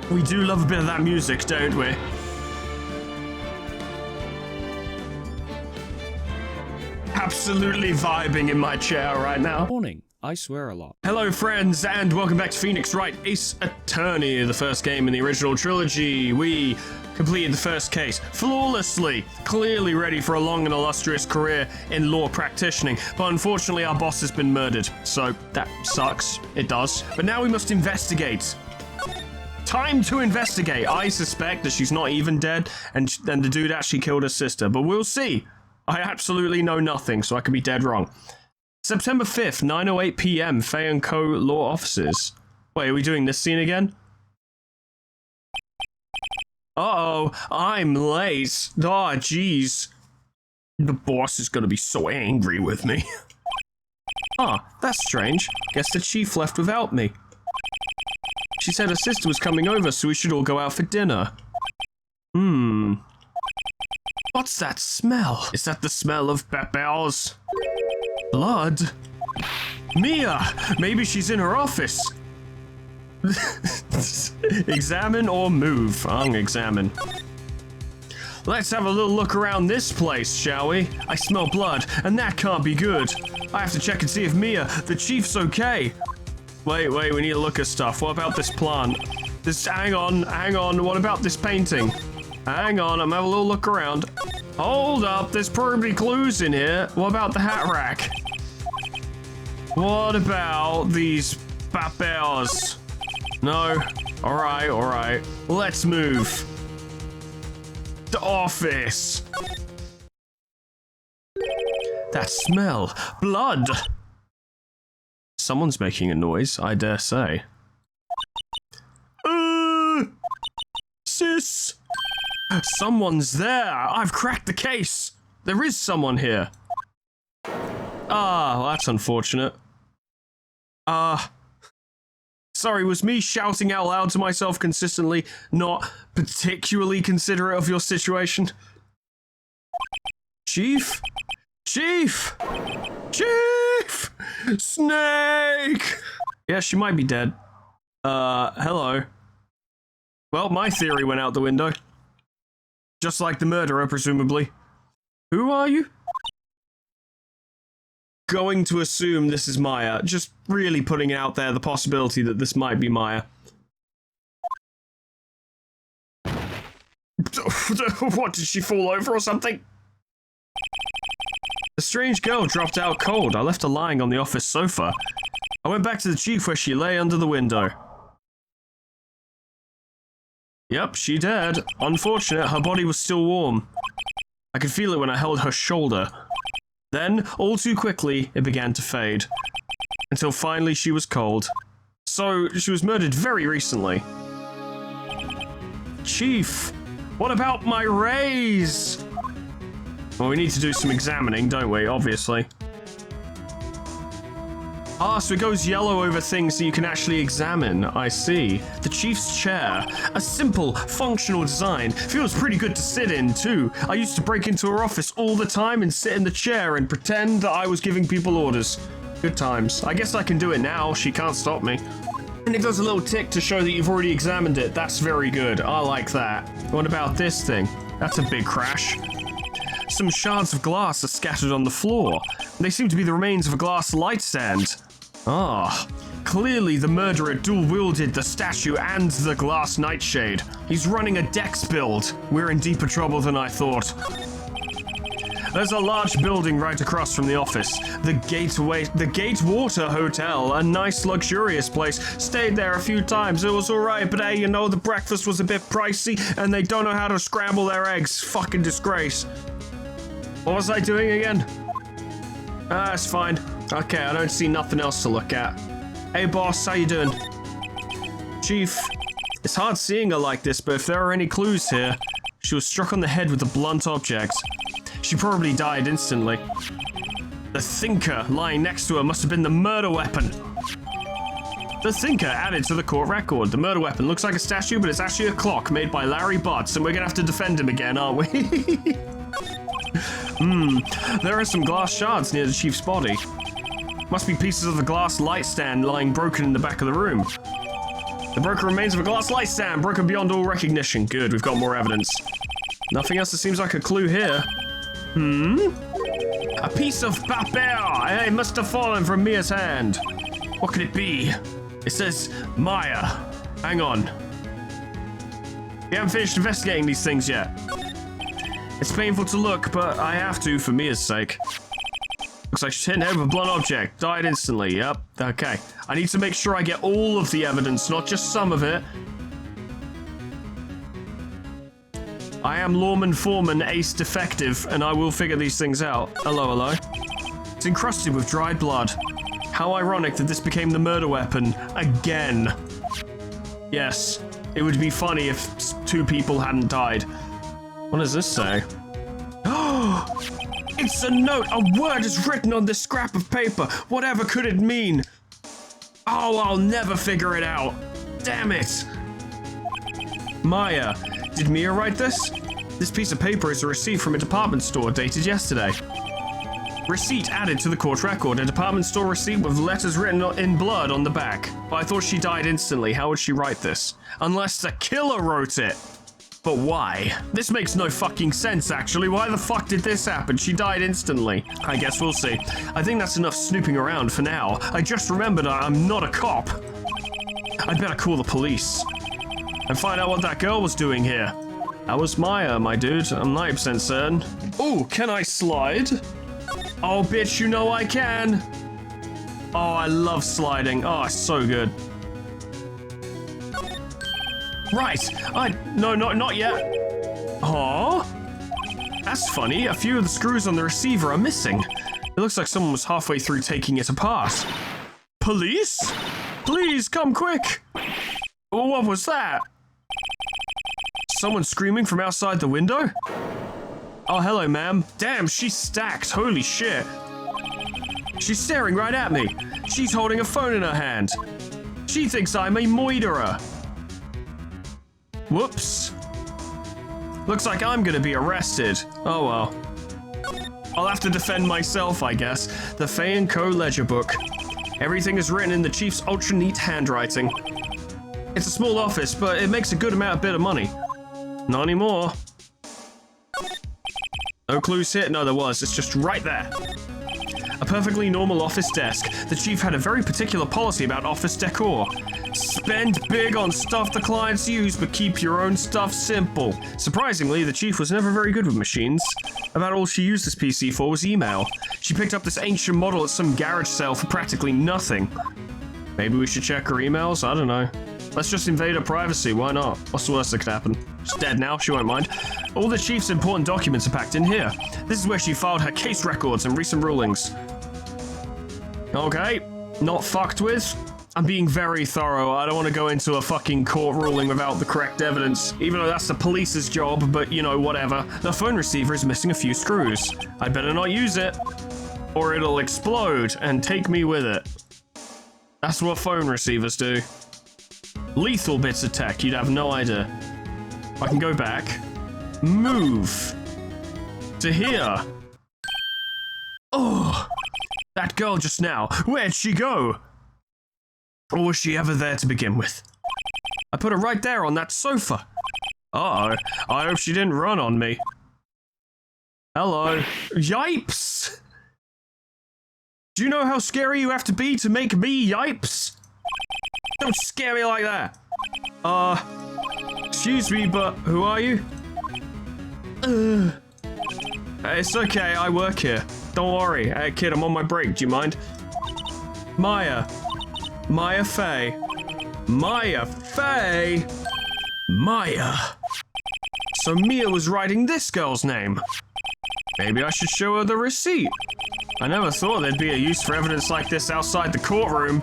We do love a bit of that music, don't we? Absolutely vibing in my chair right now. Morning. I swear a lot. Hello, friends, and welcome back to Phoenix Wright Ace Attorney, the first game in the original trilogy. We completed the first case flawlessly, clearly ready for a long and illustrious career in law practicing, but unfortunately our boss has been murdered, so that sucks. It does. But now we must investigate. Time to investigate. I suspect that she's not even dead, and the dude actually killed her sister, but we'll see. I absolutely know nothing, so I could be dead wrong. September 5th, 9:08 p.m., Fay & Co. Law Offices. Wait, are we doing this scene again? Uh-oh, I'm late. Aw, jeez. The boss is gonna be so angry with me. Ah, that's strange. Guess the chief left without me. She said her sister was coming over, so we should all go out for dinner. What's that smell? Is that the smell of Bebe's blood? Mia! Maybe she's in her office. Examine or move? I'll examine. Let's have a little look around this place, shall we? I smell blood, and that can't be good. I have to check and see if Mia, the chief's okay. Wait, we need to look at stuff. What about this plant? Hang on, what about this painting? Hang on, I'm having a little look around. Hold up, there's probably clues in here. What about the hat rack? What about these papers? No. Alright. Let's move. The office. That smell. Blood. Someone's making a noise, I dare say. Sis! Someone's there! I've cracked the case! There is someone here. Ah, well, that's unfortunate. Sorry, was me shouting out loud to myself consistently not particularly considerate of your situation? Chief? Snake! Yeah, she might be dead. Hello. Well, my theory went out the window. Just like the murderer, presumably. Who are you? Going to assume this is Maya. Just really putting out there the possibility that this might be Maya. What, did she fall over or something? A strange girl dropped out cold. I left her lying on the office sofa. I went back to the chief where she lay under the window. Yep, she dead. Unfortunate, her body was still warm. I could feel it when I held her shoulder. Then, all too quickly, it began to fade. Until finally she was cold. So, she was murdered very recently. Chief, what about my raise? Well, we need to do some examining, don't we? Obviously. Ah, so it goes yellow over things that you can actually examine. I see. The chief's chair. A simple, functional design. Feels pretty good to sit in, too. I used to break into her office all the time and sit in the chair and pretend that I was giving people orders. Good times. I guess I can do it now. She can't stop me. And it does a little tick to show that you've already examined it. That's very good. I like that. What about this thing? That's a big crash. Some shards of glass are scattered on the floor. They seem to be the remains of a glass light stand. Ah, clearly the murderer dual-wielded the statue and the glass nightshade. He's running a dex build. We're in deeper trouble than I thought. There's a large building right across from the office. The Gatewater Hotel, a nice luxurious place. Stayed there a few times. It was alright, but hey, you know, the breakfast was a bit pricey and they don't know how to scramble their eggs. Fucking disgrace. What was I doing again? It's fine. Okay, I don't see nothing else to look at. Hey boss, how you doing? Chief, it's hard seeing her like this, but if there are any clues here, she was struck on the head with a blunt object. She probably died instantly. The thinker lying next to her must have been the murder weapon. The thinker added to the court record. The murder weapon looks like a statue, but it's actually a clock made by Larry Butts, and we're gonna have to defend him again, aren't we? There are some glass shards near the chief's body. Must be pieces of the glass light stand lying broken in the back of the room. The broken remains of a glass light stand, broken beyond all recognition. Good, we've got more evidence. Nothing else that seems like a clue here. A piece of paper! It must have fallen from Mia's hand. What could it be? It says Maya. Hang on. We haven't finished investigating these things yet. It's painful to look, but I have to for Mia's sake. Looks like she's hit in the head with a blunt object. Died instantly, yep. Okay. I need to make sure I get all of the evidence, not just some of it. I am Lawman Foreman, ace defective, and I will figure these things out. Hello, hello. It's encrusted with dried blood. How ironic that this became the murder weapon. Again. Yes. It would be funny if 2 people hadn't died. What does this say? Oh! It's a note! A word is written on this scrap of paper! Whatever could it mean? Oh, I'll never figure it out! Damn it! Maya, did Mia write this? This piece of paper is a receipt from a department store dated yesterday. Receipt added to the court record, a department store receipt with letters written in blood on the back. But I thought she died instantly. How would she write this? Unless the killer wrote it. But why? This makes no fucking sense, actually. Why the fuck did this happen? She died instantly. I guess we'll see. I think that's enough snooping around for now. I just remembered I'm not a cop. I'd better call the police and find out what that girl was doing here. That was Maya, my dude. I'm 90% certain. Ooh, can I slide? Oh, bitch, you know I can. Oh, I love sliding. Oh, it's so good. Right. No, not yet. Oh, that's funny. A few of the screws on the receiver are missing. It looks like someone was halfway through taking it apart. Police? Please, come quick. What was that? Someone screaming from outside the window? Oh, hello, ma'am. Damn, she's stacked. Holy shit. She's staring right at me. She's holding a phone in her hand. She thinks I'm a moiderer. Whoops. Looks like I'm gonna be arrested. Oh well. I'll have to defend myself, I guess. The Fay & Co. ledger book. Everything is written in the chief's ultra-neat handwriting. It's a small office, but it makes a good bit of money. Not anymore. No clues here? No, there was. It's just right there. A perfectly normal office desk. The chief had a very particular policy about office decor. Spend big on stuff the clients use, but keep your own stuff simple. Surprisingly, the chief was never very good with machines. About all she used this PC for was email. She picked up this ancient model at some garage sale for practically nothing. Maybe we should check her emails? I don't know. Let's just invade her privacy, why not? What's the worst that could happen? She's dead now, she won't mind. All the chief's important documents are packed in here. This is where she filed her case records and recent rulings. Okay, not fucked with. I'm being very thorough. I don't want to go into a fucking court ruling without the correct evidence, even though that's the police's job, but you know, whatever. The phone receiver is missing a few screws. I'd better not use it, or it'll explode and take me with it. That's what phone receivers do. Lethal bits of tech, you'd have no idea. I can go back. Move. To here. Oh, that girl just now. Where'd she go? Or was she ever there to begin with? I put her right there on that sofa. Uh-oh. I hope she didn't run on me. Hello. Yipes! Do you know how scary you have to be to make me yipes? Don't scare me like that. Excuse me, but who are you? It's okay, I work here. Don't worry. Hey, kid, I'm on my break. Do you mind? Maya. Maya Fay. Maya Fay? Maya. So Mia was writing this girl's name. Maybe I should show her the receipt. I never thought there'd be a use for evidence like this outside the courtroom.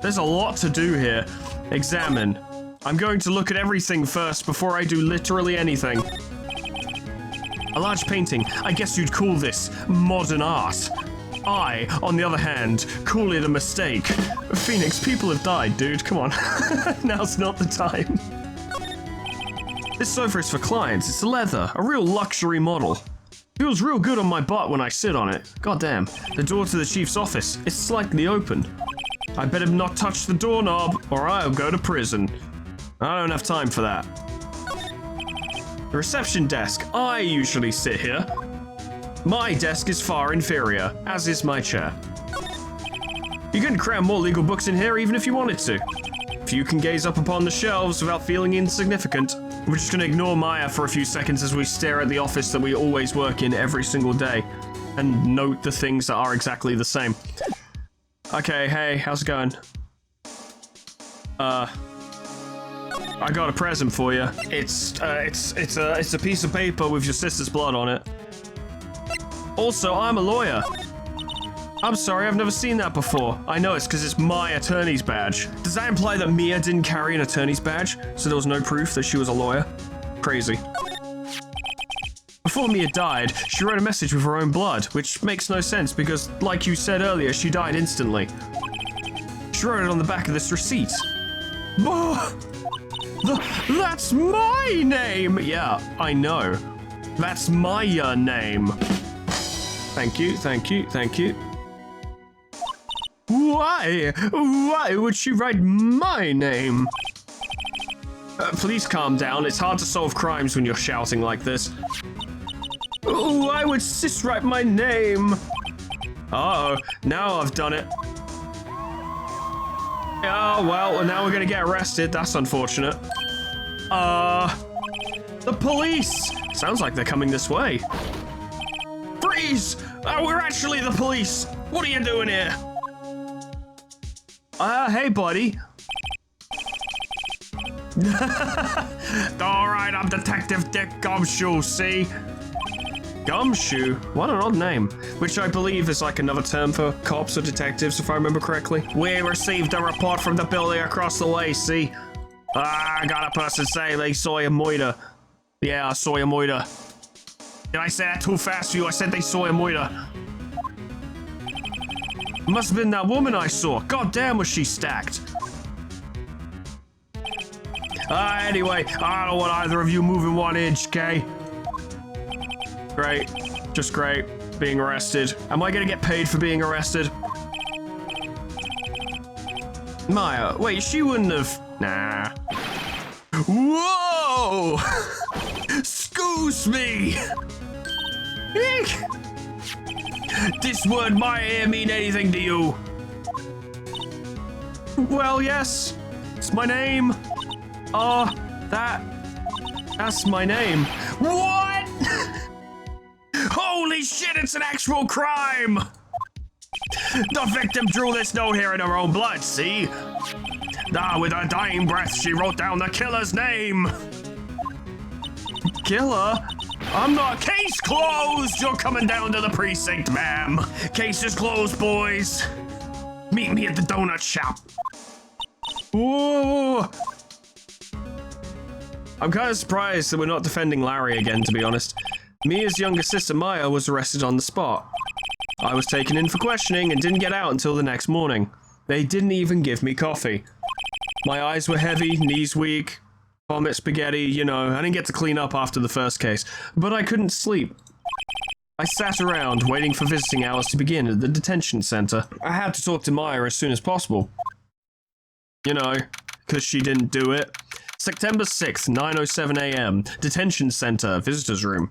There's a lot to do here. Examine. I'm going to look at everything first before I do literally anything. A large painting. I guess you'd call this modern art. I, on the other hand, call it a mistake. Phoenix, people have died, dude. Come on. Now's not the time. This sofa is for clients. It's leather. A real luxury model. Feels real good on my butt when I sit on it. God damn. The door to the chief's office is slightly open. I better not touch the doorknob, or I'll go to prison. I don't have time for that. The reception desk. I usually sit here. My desk is far inferior, as is my chair. You couldn't cram more legal books in here even if you wanted to. If you can gaze up upon the shelves without feeling insignificant. We're just gonna ignore Maya for a few seconds as we stare at the office that we always work in every single day and note the things that are exactly the same. Okay, hey, how's it going? I got a present for you. It's a piece of paper with your sister's blood on it. Also, I'm a lawyer. I'm sorry, I've never seen that before. I know it's because it's my attorney's badge. Does that imply that Mia didn't carry an attorney's badge, so there was no proof that she was a lawyer? Crazy. Before Mia died, she wrote a message with her own blood, which makes no sense because, like you said earlier, she died instantly. She wrote it on the back of this receipt. That's my name! Yeah, I know. That's my name. Thank you, thank you, thank you. Why? Why would she write my name? Please calm down. It's hard to solve crimes when you're shouting like this. Why would sis write my name? Uh-oh, now I've done it. Oh, well, now we're gonna get arrested. That's unfortunate. The police! Sounds like they're coming this way. Freeze! We're actually the police! What are you doing here? Hey, buddy. Alright, I'm Detective Dick Gumshoe, see? Gumshoe? What an odd name. Which I believe is like another term for cops or detectives, if I remember correctly. We received a report from the building across the way, see? I got a person say they saw a moiter. Yeah, I saw a moiter. Did I say that too fast for you? I said they saw a moiter. Must have been that woman I saw. God damn, was she stacked. Anyway, I don't want either of you moving 1 inch, okay? Great. Just great. Being arrested. Am I gonna get paid for being arrested? Maya, wait, she wouldn't have... Nah. Whoa! Excuse me! Eek! This word might here mean anything to you. Well, yes. It's my name. That's my name. What? Holy shit, it's an actual crime! The victim drew this note here in her own blood, see? With her dying breath, she wrote down the killer's name. Killer? I'm not. Case closed! You're coming down to the precinct, ma'am. Case is closed, boys. Meet me at the donut shop. Ooh. I'm kind of surprised that we're not defending Larry again, to be honest. Mia's younger sister, Maya, was arrested on the spot. I was taken in for questioning and didn't get out until the next morning. They didn't even give me coffee. My eyes were heavy, knees weak, vomit spaghetti, you know. I didn't get to clean up after the first case, but I couldn't sleep. I sat around, waiting for visiting hours to begin at the detention center. I had to talk to Maya as soon as possible. You know, because she didn't do it. September 6th, 9:07 a.m. Detention center, visitor's room.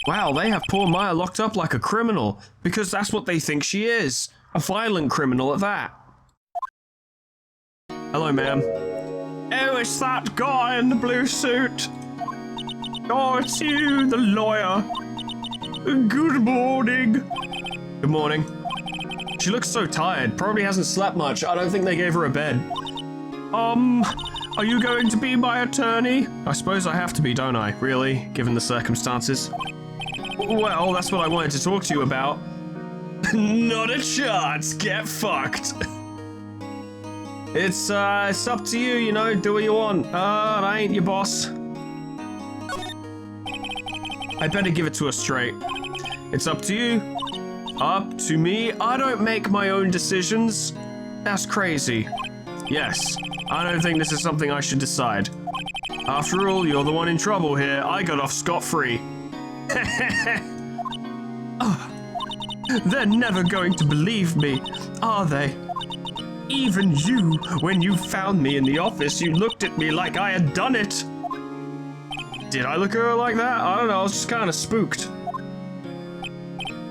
Wow, they have poor Maya locked up like a criminal, because that's what they think she is. A violent criminal at that. Hello, ma'am. Oh, it's that guy in the blue suit. Oh, it's you, the lawyer. Good morning. Good morning. She looks so tired, probably hasn't slept much. I don't think they gave her a bed. Are you going to be my attorney? I suppose I have to be, don't I? Really, given the circumstances? Well, that's what I wanted to talk to you about. Not a chance. Get fucked. It's up to you, you know, do what you want. I ain't your boss. I better give it to her straight. It's up to you. Up to me? I don't make my own decisions. That's crazy. Yes, I don't think this is something I should decide. After all, you're the one in trouble here. I got off scot-free. They're never going to believe me, are they? Even you, when you found me in the office, you looked at me like I had done it. Did I look at her like that? I don't know, I was just kind of spooked.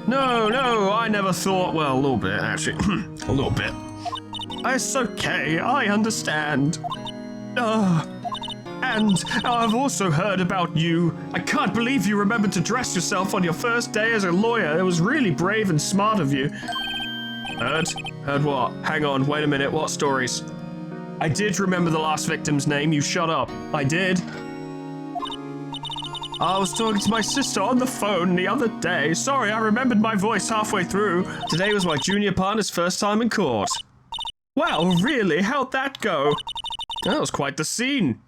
No, I never thought, well, a little bit, actually. A little bit. It's okay, I understand. And I've also heard about you. I can't believe you remembered to dress yourself on your first day as a lawyer. It was really brave and smart of you. Heard? Heard what? Hang on, wait a minute, what stories? I did remember the last victim's name, you shut up. I did. I was talking to my sister on the phone the other day. Sorry, I remembered my voice halfway through. Today was my junior partner's first time in court. Well, really, how'd that go? That was quite the scene.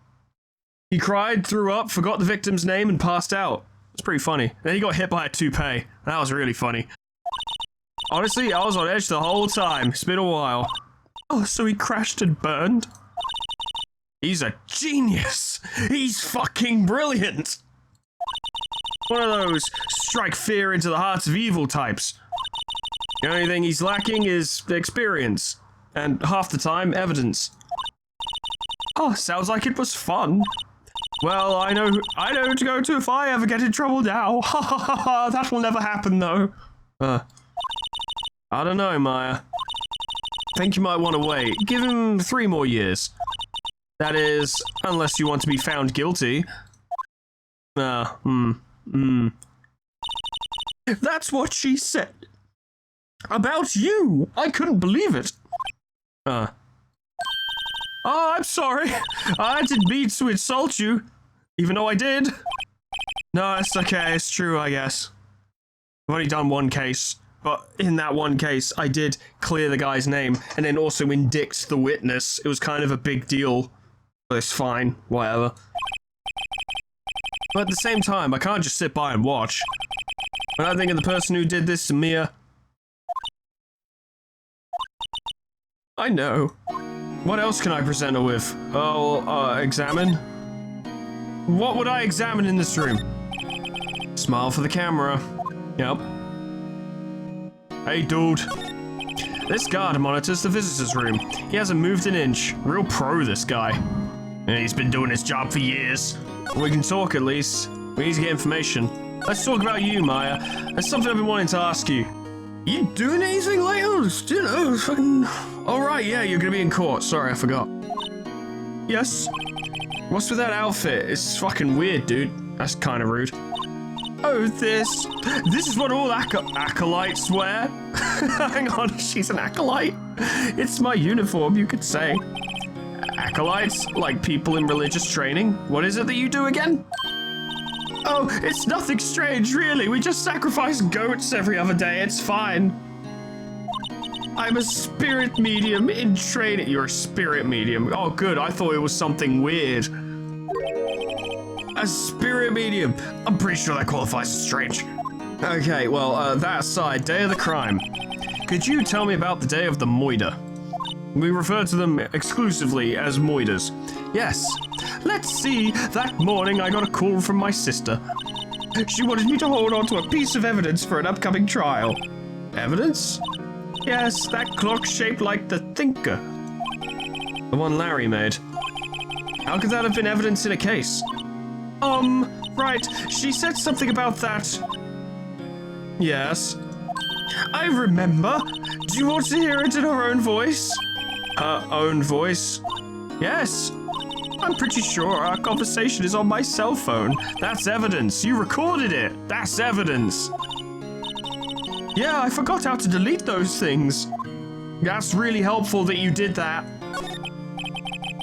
He cried, threw up, forgot the victim's name, and passed out. It's pretty funny. Then he got hit by a toupee. That was really funny. Honestly, I was on edge the whole time. It's been a while. Oh, so he crashed and burned? He's a genius. He's fucking brilliant. One of those strike fear into the hearts of evil types. The only thing he's lacking is experience. And half the time, evidence. Oh, sounds like it was fun. Well, I know who to go to if I ever get in trouble now. Ha ha ha ha, that will never happen though. I don't know, Maya. Think you might want to wait. Give him 3 more years. That is, unless you want to be found guilty. That's what she said. About you. I couldn't believe it. Oh, I'm sorry. I didn't mean to insult you, even though I did. No, it's okay. It's true, I guess. I've only done one case, but in that one case, I did clear the guy's name and then also indict the witness. It was kind of a big deal. But it's fine. Whatever. But at the same time, I can't just sit by and watch. When I think of the person who did this to Mia... I know. What else can I present her with? Oh, examine? What would I examine in this room? Smile for the camera. Yep. Hey, dude. This guard monitors the visitors room. He hasn't moved an inch. Real pro, this guy. And he's been doing his job for years. We can talk at least. We need to get information. Let's talk about you, Maya. There's something I've been wanting to ask you. You doing anything later? You know, fucking... Oh, right, yeah, you're gonna be in court. Sorry, I forgot. Yes? What's with that outfit? It's fucking weird, dude. That's kind of rude. Oh, this is what all acolytes wear? Hang on, she's an acolyte? It's my uniform, you could say. Acolytes? Like people in religious training? What is it that you do again? Oh, it's nothing strange, really. We just sacrifice goats every other day. It's fine. I'm a spirit medium in training. You're a spirit medium. Oh, good. I thought it was something weird. A spirit medium. I'm pretty sure that qualifies as strange. Okay, well, that aside, day of the crime. Could you tell me about the day of the moider? We refer to them exclusively as moiders. Yes. Let's see. That morning I got a call from my sister. She wanted me to hold on to a piece of evidence for an upcoming trial. Evidence? Yes, that clock shaped like the Thinker. The one Larry made. How could that have been evidence in a case? Right. She said something about that. Yes. I remember. Do you want to hear it in her own voice? Her own voice? Yes. I'm pretty sure our conversation is on my cell phone. That's evidence. You recorded it. That's evidence. Yeah, I forgot how to delete those things. That's really helpful that you did that.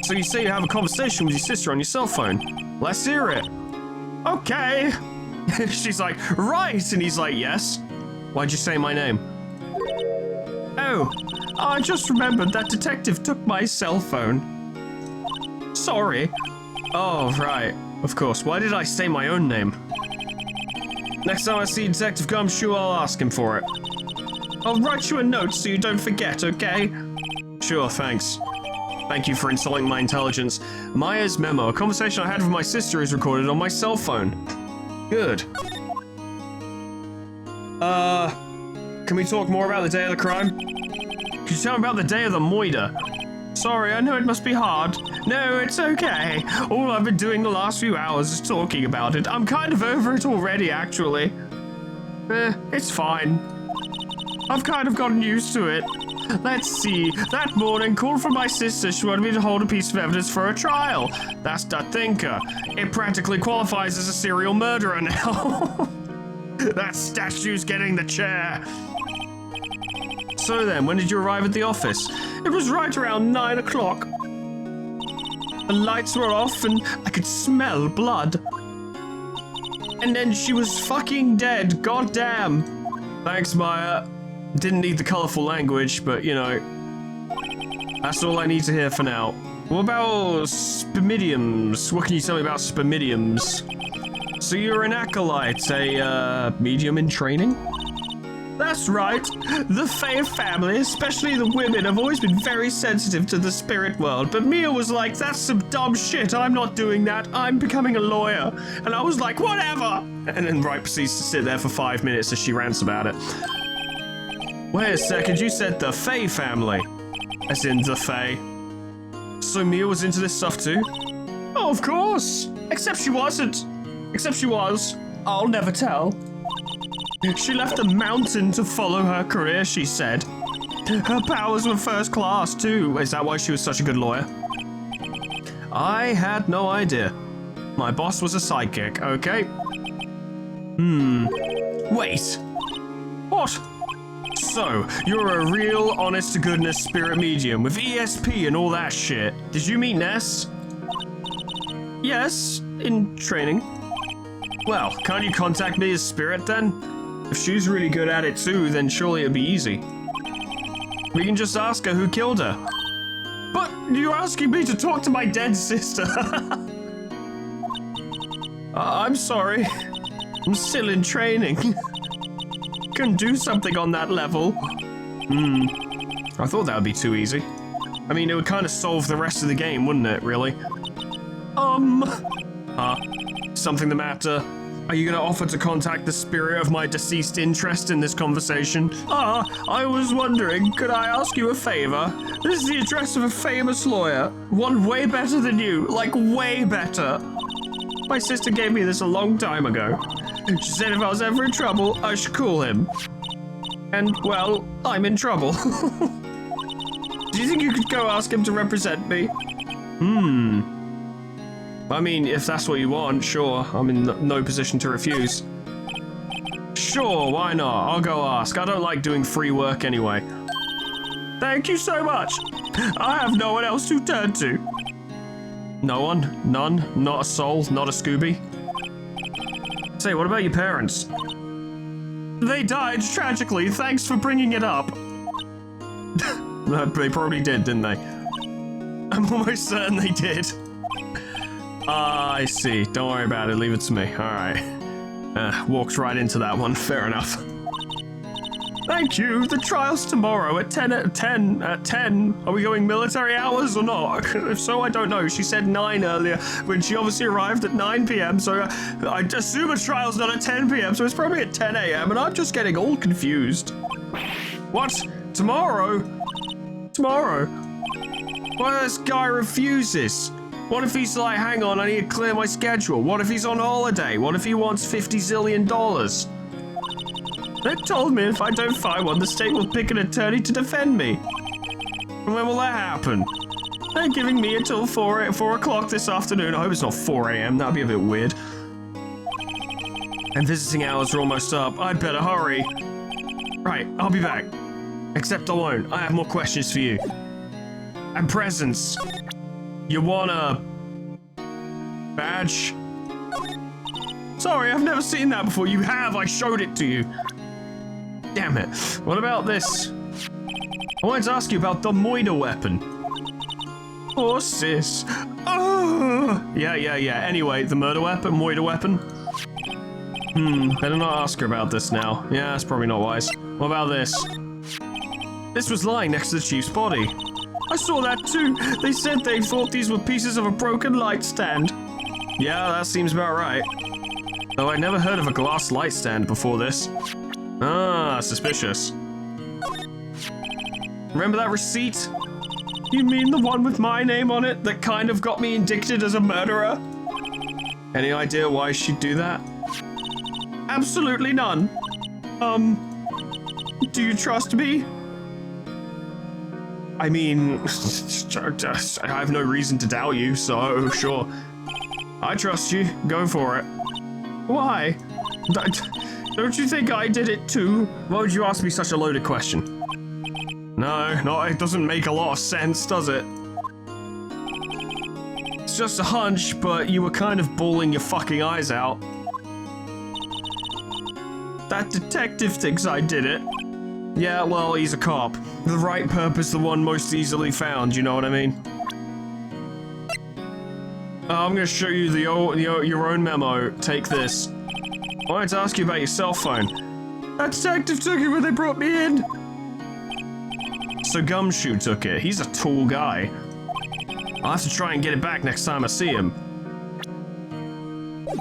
So you say you have a conversation with your sister on your cell phone. Let's hear it. Okay. She's like, right. And he's like, yes. Why'd you say my name? Oh, I just remembered that detective took my cell phone. Sorry. Oh, right. Of course. Why did I say my own name? Next time I see Detective Gumshoe, I'll ask him for it. I'll write you a note so you don't forget, okay? Sure, thanks. Thank you for insulting my intelligence. Maya's memo. A conversation I had with my sister is recorded on my cell phone. Good. Can we talk more about the day of the crime? Could you tell me about the day of the moida? Sorry, I know it must be hard. No, it's okay. All I've been doing the last few hours is talking about it. I'm kind of over it already, actually. It's fine. I've kind of gotten used to it. Let's see. That morning, called from my sister. She wanted me to hold a piece of evidence for a trial. That's the thinker. It practically qualifies as a serial murderer now. That statue's getting the chair. So then, when did you arrive at the office? It was right around 9 o'clock. The lights were off and I could smell blood. And then she was fucking dead, goddamn. Thanks, Maya. Didn't need the colourful language, but you know, that's all I need to hear for now. What about spimidiums? What can you tell me about spimidiums? So you're an acolyte, a medium in training? That's right. The Fae family, especially the women, have always been very sensitive to the spirit world. But Mia was like, that's some dumb shit. I'm not doing that. I'm becoming a lawyer. And I was like, whatever. And then Wright proceeds to sit there for 5 minutes as she rants about it. Wait a second, you said the Fae family. As in the Fae. So Mia was into this stuff too? Oh, of course. Except she wasn't. Except she was. I'll never tell. She left the mountain to follow her career, she said. Her powers were first class, too. Is that why she was such a good lawyer? I had no idea. My boss was a psychic, okay? Wait. What? So, you're a real, honest-to-goodness spirit medium with ESP and all that shit. Did you meet Ness? Yes, in training. Well, can't you contact me as spirit then? If she's really good at it too, then surely it'd be easy. We can just ask her who killed her. But you're asking me to talk to my dead sister. I'm sorry. I'm still in training. Can do something on that level. I thought that would be too easy. I mean, it would kind of solve the rest of the game, wouldn't it, really? Something the matter? Are you going to offer to contact the spirit of my deceased interest in this conversation? I was wondering, could I ask you a favor? This is the address of a famous lawyer. One way better than you. Like, way better. My sister gave me this a long time ago. She said if I was ever in trouble, I should call him. And, well, I'm in trouble. Do you think you could go ask him to represent me? I mean, if that's what you want, sure. I'm in no position to refuse. Sure, why not? I'll go ask. I don't like doing free work anyway. Thank you so much. I have no one else to turn to. No one? None? Not a soul? Not a Scooby? Say, what about your parents? They died tragically. Thanks for bringing it up. They probably did, didn't they? I'm almost certain they did. I see. Don't worry about it. Leave it to me. All right. Walked right into that one. Fair enough. Thank you. The trial's tomorrow at 10 at 10. At 10. Are we going military hours or not? If so, I don't know. She said 9 earlier when she obviously arrived at 9 p.m. So I assume a trial's not at 10 p.m. So it's probably at 10 a.m. and I'm just getting all confused. What? Tomorrow? Tomorrow? Why this guy refuses? What if he's like, hang on, I need to clear my schedule? What if he's on holiday? What if he wants $50 zillion? They told me if I don't find one, the state will pick an attorney to defend me. And when will that happen? They're giving me until 4 o'clock this afternoon. I hope it's not 4 a.m. That'd be a bit weird. And visiting hours are almost up. I'd better hurry. Right, I'll be back. Except I won't. I have more questions for you. And presents. You want a badge? Sorry, I've never seen that before. You have, I showed it to you. Damn it. What about this? I wanted to ask you about the moida weapon. Oh, sis. Oh. Yeah. Anyway, the murder weapon, moida weapon. Better not ask her about this now. Yeah, that's probably not wise. What about this? This was lying next to the chief's body. I saw that too. They said they thought these were pieces of a broken light stand. Yeah, that seems about right. Though I'd never heard of a glass light stand before this. Ah, suspicious. Remember that receipt? You mean the one with my name on it that kind of got me indicted as a murderer? Any idea why she'd do that? Absolutely none. Do you trust me? I mean, I have no reason to doubt you, so sure. I trust you. Go for it. Why? Don't you think I did it too? Why would you ask me such a loaded question? No, it doesn't make a lot of sense, does it? It's just a hunch, but you were kind of bawling your fucking eyes out. That detective thinks I did it. Yeah, well, he's a cop. The right purpose, the one most easily found, you know what I mean? I'm gonna show you your own memo. Take this. I wanted to ask you about your cell phone. That detective took it when they brought me in. So Gumshoe took it. He's a tall guy. I'll have to try and get it back next time I see him.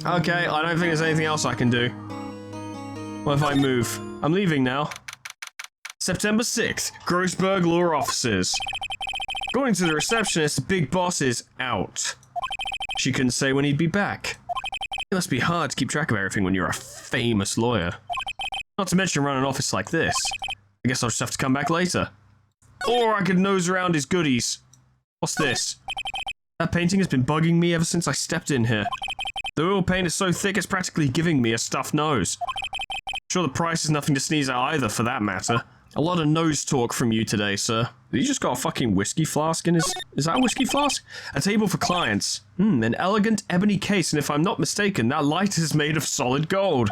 Okay, I don't think there's anything else I can do. What if I move? I'm leaving now. September 6th, Grossberg Law Offices. According to the receptionist, the big boss is out. She couldn't say when he'd be back. It must be hard to keep track of everything when you're a famous lawyer. Not to mention run an office like this. I guess I'll just have to come back later. Or I could nose around his goodies. What's this? That painting has been bugging me ever since I stepped in here. The oil paint is so thick it's practically giving me a stuffed nose. Sure, the price is nothing to sneeze at either, for that matter. A lot of nose talk from you today, sir. You just got a fucking whiskey flask in his... Is that a whiskey flask? A table for clients. An elegant ebony case, and if I'm not mistaken, that light is made of solid gold.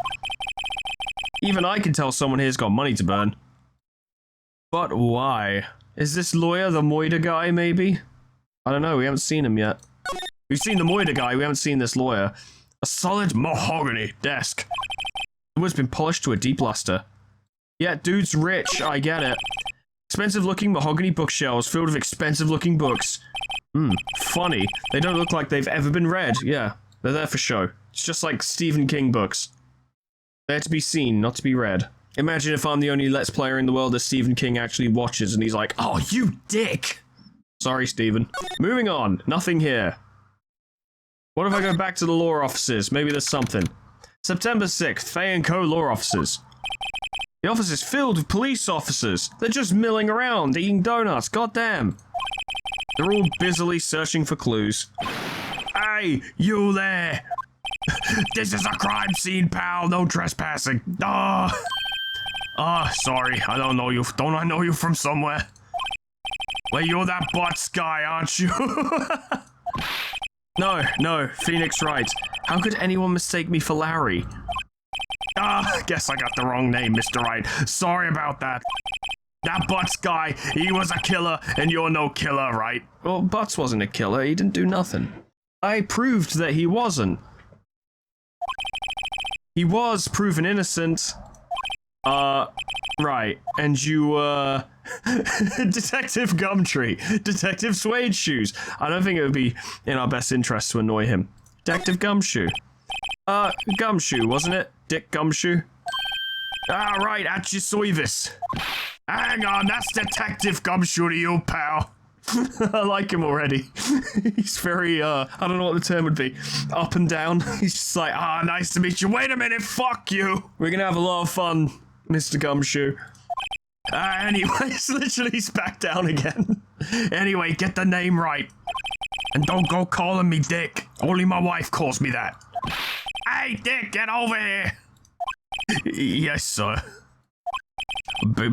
Even I can tell someone here's got money to burn. But why? Is this lawyer the Moida guy, maybe? I don't know, we haven't seen him yet. We've seen the Moida guy, we haven't seen this lawyer. A solid mahogany desk. The wood's been polished to a deep luster. Yeah, dude's rich, I get it. Expensive-looking mahogany bookshelves filled with expensive-looking books. Funny. They don't look like they've ever been read. Yeah, they're there for show. It's just like Stephen King books. They're to be seen, not to be read. Imagine if I'm the only Let's Player in the world that Stephen King actually watches and he's like, oh, you dick! Sorry, Stephen. Moving on. Nothing here. What if I go back to the law offices? Maybe there's something. September 6th, Fay & Co. Law Offices. The office is filled with police officers. They're just milling around, eating donuts, goddamn. They're all busily searching for clues. Hey, you there! This is a crime scene, pal, no trespassing. Sorry, I don't know you. Don't I know you from somewhere? Well, you're that Butts guy, aren't you? No, Phoenix Wright. How could anyone mistake me for Larry? Guess I got the wrong name, Mr. Wright. Sorry about that. That Butts guy, he was a killer, and you're no killer, right? Well, Butts wasn't a killer. He didn't do nothing. I proved that he wasn't. He was proven innocent. Right. And you, Detective Gumtree. Detective Suede Shoes. I don't think it would be in our best interest to annoy him. Detective Gumshoe. Gumshoe, wasn't it? Dick Gumshoe? Right, at your service. Hang on, that's Detective Gumshoe to you, pal. I like him already. He's very, I don't know what the term would be. Up and down. He's just like, nice to meet you. Wait a minute, fuck you. We're gonna have a lot of fun, Mr. Gumshoe. Anyways, literally he's back down again. Anyway, get the name right. And don't go calling me Dick. Only my wife calls me that. Hey, Dick, get over here. Yes, sir.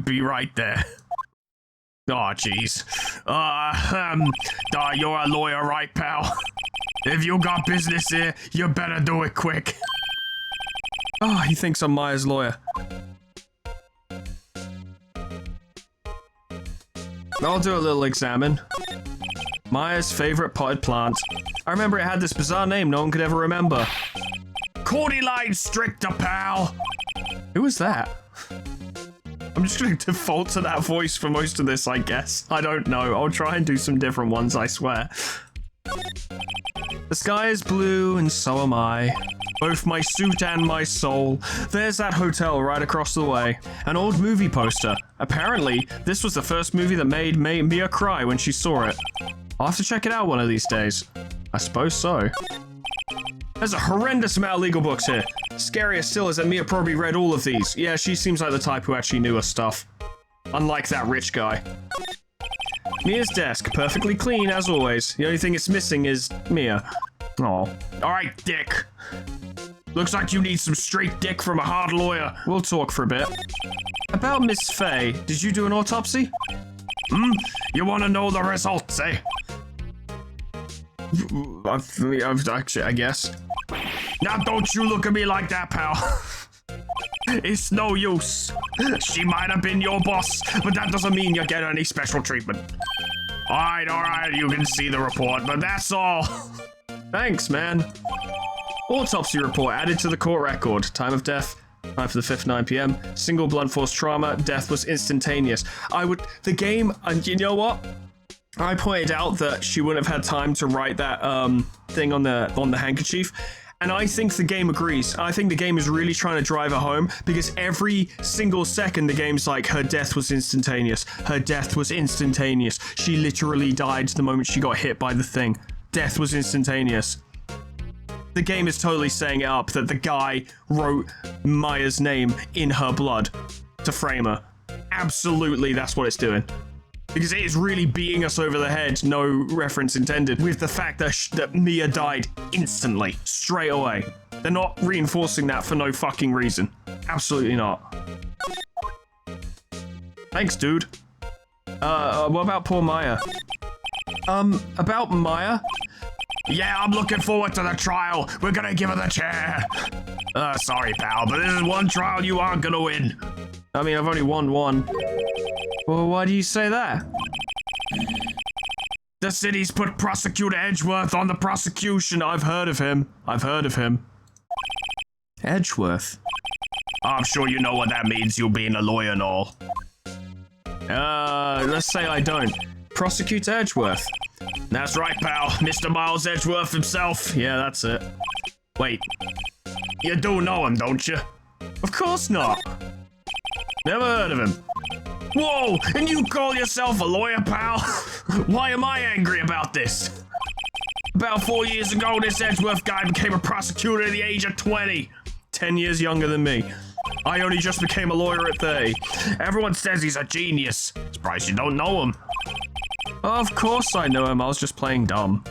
Be right there. Oh, jeez. You're a lawyer, right, pal? If you got business here, you better do it quick. Oh, he thinks I'm Maya's lawyer. I'll do a little examine. Maya's favorite potted plant. I remember it had this bizarre name no one could ever remember. Cordyline Stricter, pal! Who was that? I'm just gonna default to that voice for most of this, I guess. I don't know. I'll try and do some different ones, I swear. The sky is blue, and so am I. Both my suit and my soul. There's that hotel right across the way. An old movie poster. Apparently, this was the first movie that made Mia cry when she saw it. I'll have to check it out one of these days. I suppose so. There's a horrendous amount of legal books here. Scarier still is that Mia probably read all of these. Yeah, she seems like the type who actually knew her stuff. Unlike that rich guy. Mia's desk, perfectly clean as always. The only thing it's missing is Mia. Aw. Alright, Dick. Looks like you need some straight dick from a hard lawyer. We'll talk for a bit. About Miss Faye, did you do an autopsy? You want to know the results, eh? I guess. Now don't you look at me like that, pal. It's no use. She might have been your boss, but that doesn't mean you get any special treatment. Alright, you can see the report, but that's all. Thanks, man. Autopsy report added to the court record. Time of death, 9/5, 9 p.m. Single blunt force trauma. Death was instantaneous. The game, and you know what? I pointed out that she wouldn't have had time to write that thing on the handkerchief. And I think the game agrees. I think the game is really trying to drive her home because every single second the game's like, her death was instantaneous. Her death was instantaneous. She literally died the moment she got hit by the thing. Death was instantaneous. The game is totally saying it up that the guy wrote Maya's name in her blood to frame her. Absolutely, that's what it's doing. Because it is really beating us over the head, no reference intended, with the fact that Mia died instantly, straight away. They're not reinforcing that for no fucking reason. Absolutely not. Thanks, dude. What about poor Maya? About Maya? Yeah, I'm looking forward to the trial. We're gonna give her the chair. Sorry, pal, but this is one trial you aren't gonna win. I mean, I've only won one. Well, why do you say that? The city's put Prosecutor Edgeworth on the prosecution. I've heard of him. Edgeworth? I'm sure you know what that means, you being a lawyer and all. Let's say I don't. Prosecutor Edgeworth? That's right, pal. Mr. Miles Edgeworth himself. Yeah, that's it. Wait. You do know him, don't you? Of course not. Never heard of him. Whoa! And you call yourself a lawyer, pal? Why am I angry about this? About 4 years ago, this Edgeworth guy became a prosecutor at the age of 20. 10 years younger than me. I only just became a lawyer at 30. Everyone says he's a genius. Surprised you don't know him. Of course I know him, I was just playing dumb.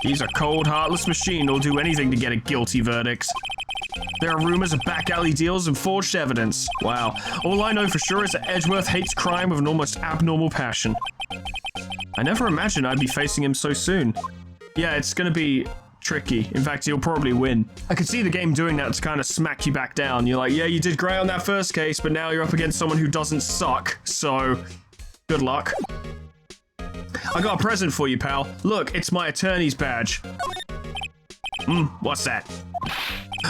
He's a cold, heartless machine who'll do anything to get a guilty verdict. There are rumors of back alley deals and forged evidence. Wow. All I know for sure is that Edgeworth hates crime with an almost abnormal passion. I never imagined I'd be facing him so soon. Yeah, it's gonna be tricky. In fact, he'll probably win. I could see the game doing that to kind of smack you back down. You're like, yeah, you did great on that first case, but now you're up against someone who doesn't suck, so good luck. I got a present for you, pal. Look, it's my attorney's badge. What's that?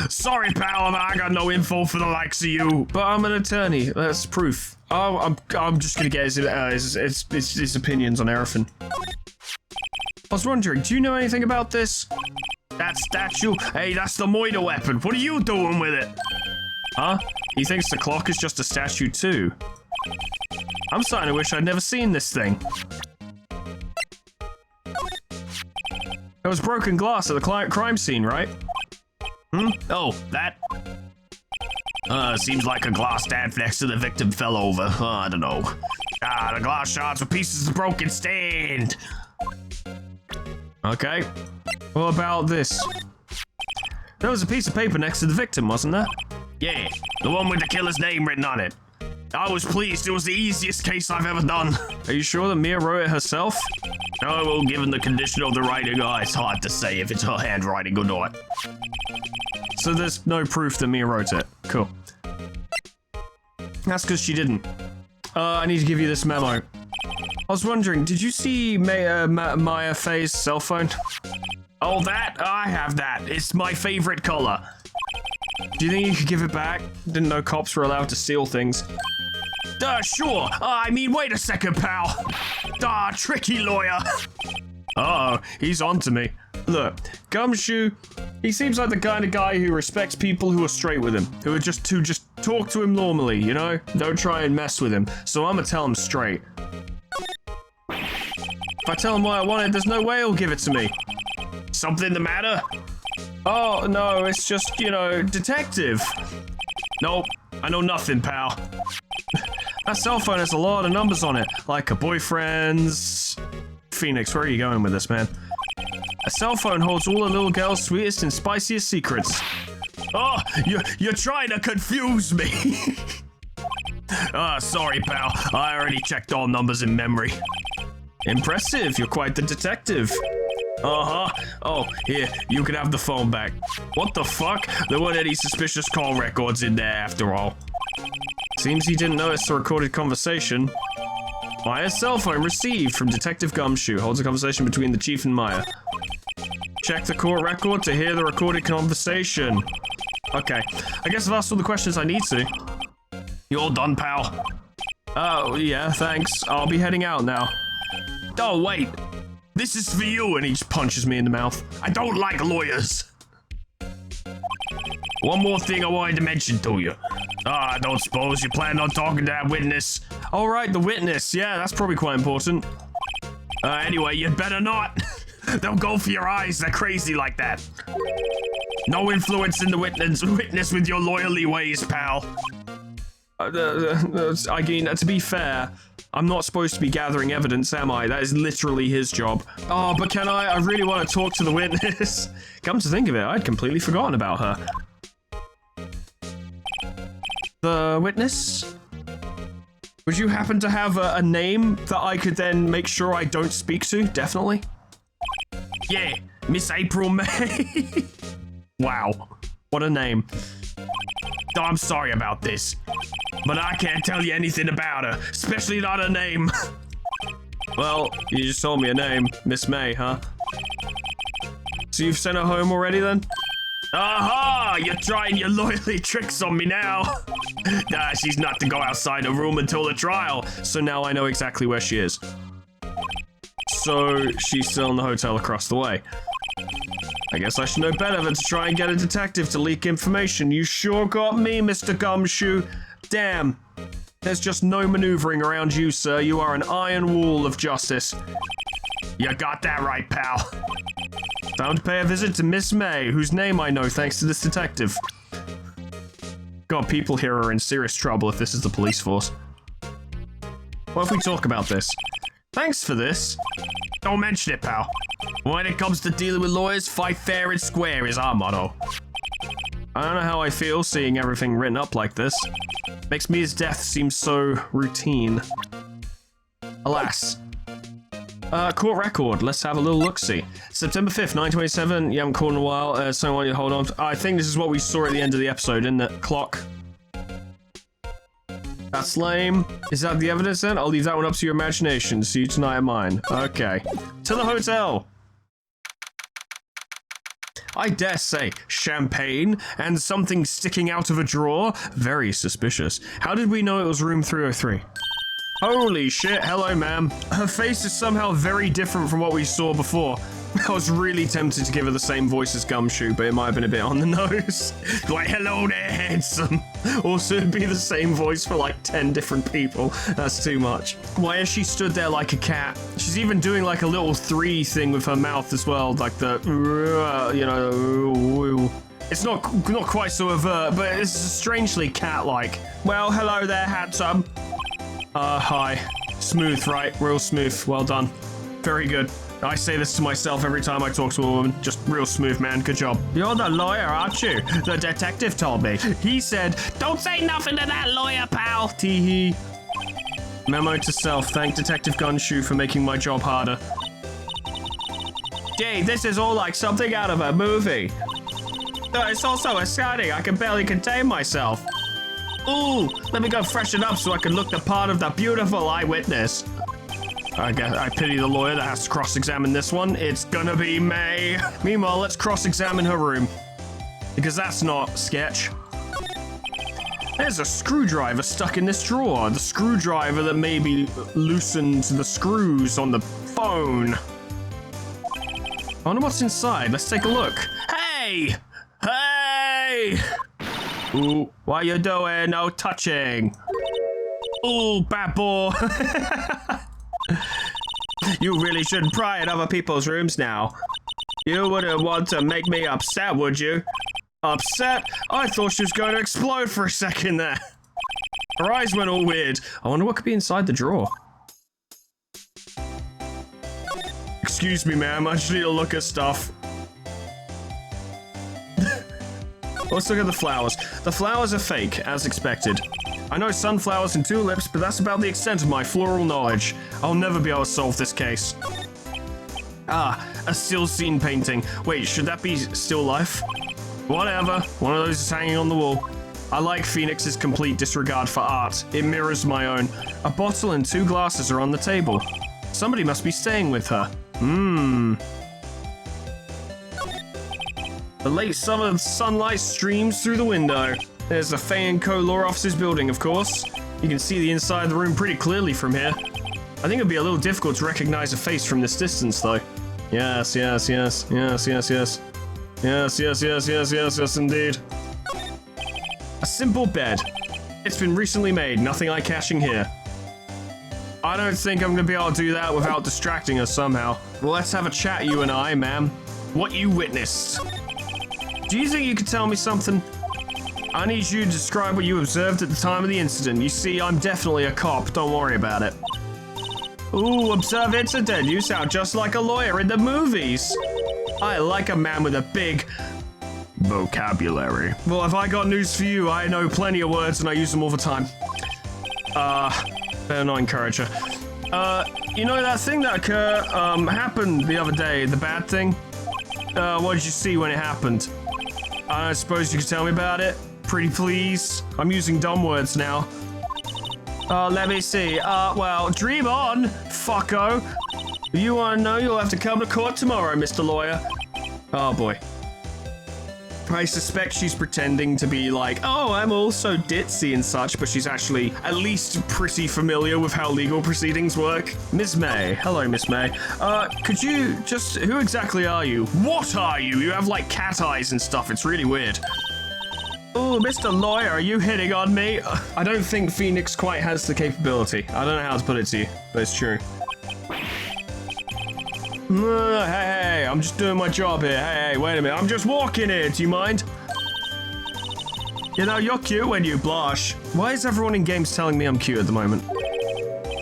Sorry, pal, I got no info for the likes of you. But I'm an attorney. That's proof. I'm just gonna get his opinions on everything. I was wondering, do you know anything about this? That statue? Hey, that's the Moida weapon. What are you doing with it? Huh? He thinks the clock is just a statue too. I'm starting to wish I'd never seen this thing. There was broken glass at the crime scene, right? Oh, that? Seems like a glass stand next to the victim fell over. I don't know. The glass shards were pieces of broken stand. Okay. What about this? There was a piece of paper next to the victim, wasn't there? Yeah, the one with the killer's name written on it. I was pleased. It was the easiest case I've ever done. Are you sure that Mia wrote it herself? Oh, well, given the condition of the writing, it's hard to say if it's her handwriting or not. So there's no proof that Mia wrote it. Cool. That's because she didn't. I need to give you this memo. I was wondering, did you see Maya Faye's cell phone? Oh, that? I have that. It's my favorite color. Do you think you could give it back? Didn't know cops were allowed to steal things. Sure. I mean, wait a second, pal. Tricky lawyer. Uh-oh, he's on to me. Look, Gumshoe He seems like the kind of guy who respects people who are straight with him, who just talk to him normally, you know? Don't try and mess with him. So I'm gonna tell him straight. If I tell him what I wanted, there's no way he'll give it to me. Something the matter? Oh, no, it's just, you know, detective. Nope, I know nothing, pal. That cell phone has a lot of numbers on it, like a boyfriend's... Phoenix, where are you going with this, man? A cell phone holds all a little girl's sweetest and spiciest secrets. Oh, you're trying to confuse me. Sorry, pal. I already checked all numbers in memory. Impressive, you're quite the detective. Uh-huh. Oh, here, you can have the phone back. What the fuck? There weren't any suspicious call records in there after all. Seems he didn't notice the recorded conversation. Maya's cell phone received from Detective Gumshoe holds a conversation between the chief and Maya. Check the court record to hear the recorded conversation. Okay, I guess I've asked all the questions I need to. You all done, pal? Oh, yeah, thanks. I'll be heading out now. Oh, wait. This is for you, and he just punches me in the mouth. I don't like lawyers. One more thing I wanted to mention to you. I don't suppose you plan on talking to that witness. All right, the witness. Yeah, that's probably quite important. Anyway, you'd better not. They'll go for your eyes. They're crazy like that. No influence in the witness with your lawyerly ways, pal. I mean, to be fair, I'm not supposed to be gathering evidence, am I? That is literally his job. Oh, but can I? I really want to talk to the witness. Come to think of it, I'd completely forgotten about her. The witness? Would you happen to have a name that I could then make sure I don't speak to? Definitely. Yeah, Miss April May. Wow, what a name. Oh, I'm sorry about this, but I can't tell you anything about her, especially not her name. Well, you just told me a name, Miss May, huh? So you've sent her home already then? Aha! You're trying your loyalty tricks on me now. Nah, she's not to go outside her room until the trial, so now I know exactly where she is. So she's still in the hotel across the way. I guess I should know better than to try and get a detective to leak information. You sure got me, Mr. Gumshoe. Damn. There's just no maneuvering around you, sir. You are an iron wall of justice. You got that right, pal. Time to pay a visit to Miss May, whose name I know thanks to this detective. God, people here are in serious trouble if this is the police force. What if we talk about this? Thanks for this. Don't mention it, pal. When it comes to dealing with lawyers, fight fair and square is our motto. I don't know how I feel seeing everything written up like this. Makes Mia's death seem so routine. Alas. Court record. Let's have a little look-see. September 5th, 927. You haven't called in a while, so I want you to hold on. I think this is what we saw at the end of the episode, isn't it? Clock. That's lame. Is that the evidence then? I'll leave that one up to your imagination. See you tonight at mine. Okay. To the hotel. I dare say, champagne and something sticking out of a drawer? Very suspicious. How did we know it was room 303? Holy shit, hello ma'am. Her face is somehow very different from what we saw before. I was really tempted to give her the same voice as Gumshoe, but it might have been a bit on the nose. Like, hello there, handsome. Also, it'd be the same voice for like 10 different people. That's too much. Why has she stood there like a cat? She's even doing like a little 3 thing with her mouth as well, like the, you know, it's not quite so overt, but it's strangely cat-like. Well, hello there, handsome. Hi. Smooth, right? Real smooth. Well done. Very good. I say this to myself every time I talk to a woman. Just real smooth, man. Good job. You're the lawyer, aren't you? The detective told me. He said, don't say nothing to that lawyer, pal. Tee-hee. Memo to self. Thank Detective Gumshoe for making my job harder. Gee, this is all like something out of a movie. It's also exciting. I can barely contain myself. Ooh, let me go freshen up so I can look the part of the beautiful eyewitness. I guess I pity the lawyer that has to cross-examine this one. It's gonna be May. Meanwhile, let's cross-examine her room. Because that's not sketch. There's a screwdriver stuck in this drawer. The screwdriver that maybe loosened the screws on the phone. I wonder what's inside. Let's take a look. Hey, Hey! Hey! Ooh, what you doing? No touching. Ooh, bad boy. You really shouldn't pry in other people's rooms now. You wouldn't want to make me upset, would you? Upset? I thought she was going to explode for a second there. Her eyes went all weird. I wonder what could be inside the drawer. Excuse me, ma'am. I just need to look at stuff. Let's look at the flowers. The flowers are fake, as expected. I know sunflowers and tulips, but that's about the extent of my floral knowledge. I'll never be able to solve this case. Ah, a still scene painting. Wait, should that be still life? Whatever. One of those is hanging on the wall. I like Phoenix's complete disregard for art. It mirrors my own. A bottle and 2 glasses are on the table. Somebody must be staying with her. The late summer sunlight streams through the window. There's the Fay & Co. Law Offices building, of course. You can see the inside of the room pretty clearly from here. I think it'd be a little difficult to recognize a face from this distance, though. Yes, yes, yes, yes, yes, yes. Yes, yes, yes, yes, yes, yes, indeed. A simple bed. It's been recently made, nothing eye-catching here. I don't think I'm gonna be able to do that without distracting her somehow. Well, let's have a chat, you and I, ma'am. What you witnessed. Do you think you could tell me something? I need you to describe what you observed at the time of the incident. You see, I'm definitely a cop, don't worry about it. Ooh, observe incident. You sound just like a lawyer in the movies. I like a man with a big vocabulary. Well, have I got news for you? I know plenty of words and I use them all the time. Better not encourage her. You know that thing that happened the other day, the bad thing? What did you see when it happened? I suppose you could tell me about it? Pretty please? I'm using dumb words now. Let me see. Well, dream on, fucko. If you want to know, you'll have to come to court tomorrow, Mr. Lawyer. Oh, boy. I suspect she's pretending to be like, oh, I'm also ditzy and such, but she's actually at least pretty familiar with how legal proceedings work. Miss May. Hello, Miss May. Could you just... Who exactly are you? What are you? You have, like, cat eyes and stuff. It's really weird. Oh, Mr. Lawyer, are you hitting on me? I don't think Phoenix quite has the capability. I don't know how to put it to you, but it's true. Hey, I'm just doing my job here. Hey, wait a minute. I'm just walking here. Do you mind? You know, you're cute when you blush. Why is everyone in games telling me I'm cute at the moment?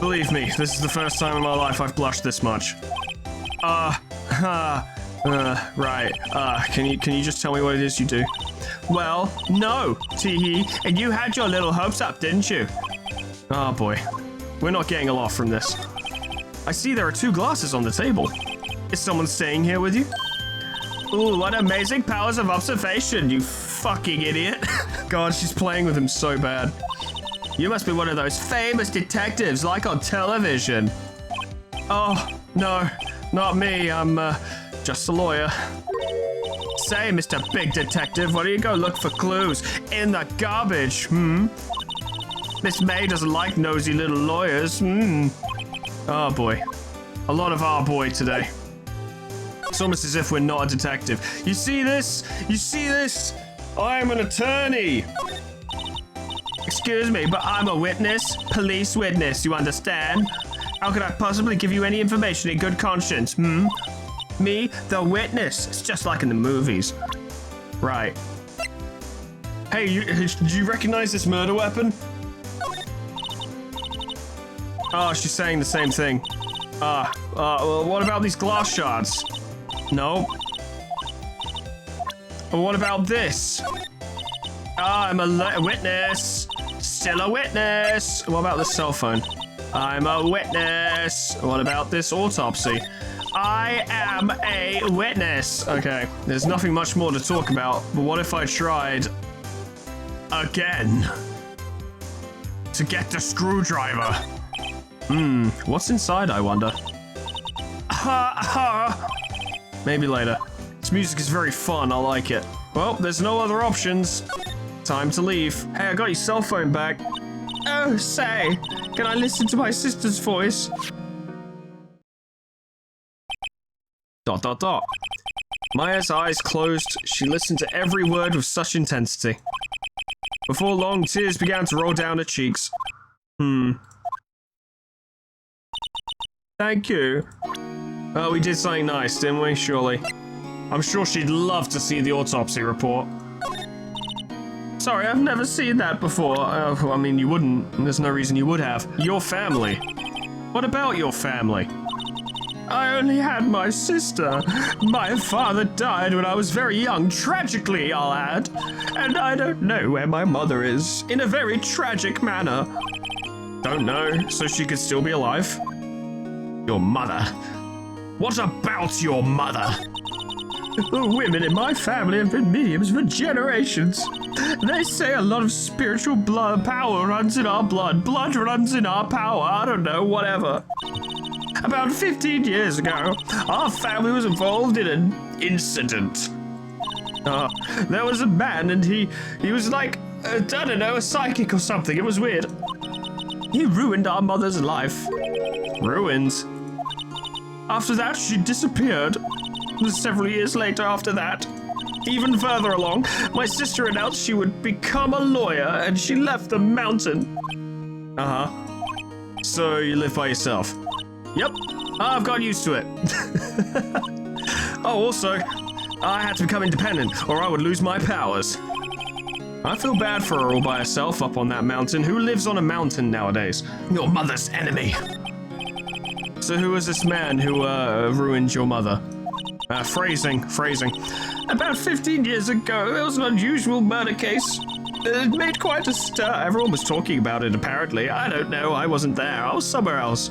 Believe me, this is the first time in my life I've blushed this much. Right. Can you just tell me what it is you do? Well, no, teehee, and you had your little hopes up, didn't you? Oh boy, we're not getting a lot from this. I see there are 2 glasses on the table. Is someone staying here with you? Ooh, what amazing powers of observation, you fucking idiot. God, she's playing with him so bad. You must be one of those famous detectives like on television. Oh, no, not me. I'm just a lawyer. Say, Mr. Big Detective, why don't you go look for clues in the garbage, Miss May doesn't like nosy little lawyers, Oh boy. A lot of our boy today. It's almost as if we're not a detective. You see this? You see this? I'm an attorney. Excuse me, but I'm a witness. Police witness, you understand? How could I possibly give you any information in good conscience, Me, the witness. It's just like in the movies. Right. Hey, do you recognize this murder weapon? Oh, she's saying the same thing. Well, what about these glass shards? No. Well, what about this? I'm a witness. Still a witness. What about this cell phone? I'm a witness. What about this autopsy? I am a witness. Okay, there's nothing much more to talk about, but what if I tried again to get the screwdriver? What's inside, I wonder? Maybe later. This music is very fun, I like it. Well, there's no other options. Time to leave. Hey, I got your cell phone back. Oh, say, can I listen to my sister's voice? ... Maya's eyes closed. She listened to every word with such intensity. Before long, tears began to roll down her cheeks. Thank you. Oh, we did something nice, didn't we? Surely. I'm sure she'd love to see the autopsy report. Sorry, I've never seen that before. I mean, you wouldn't. There's no reason you would have. Your family. What about your family? I only had my sister. My father died when I was very young, tragically, I'll add. And I don't know where my mother is, in a very tragic manner. Don't know, so she could still be alive? Your mother. What about your mother? The women in my family have been mediums for generations. They say a lot of spiritual power runs in our blood. Blood runs in our power. I don't know, whatever. About 15 years ago, our family was involved in an incident. There was a man and he was like, I don't know, a psychic or something. It was weird. He ruined our mother's life. Ruined? After that, she disappeared. Several years later after that. Even further along, my sister announced she would become a lawyer and she left the mountain. So you live by yourself? Yep, I've got used to it. Oh, also, I had to become independent or I would lose my powers. I feel bad for her all by herself up on that mountain. Who lives on a mountain nowadays? Your mother's enemy. So who was this man who ruined your mother? Phrasing. About 15 years ago, there was an unusual murder case. It made quite a stir. Everyone was talking about it, apparently. I don't know, I wasn't there. I was somewhere else.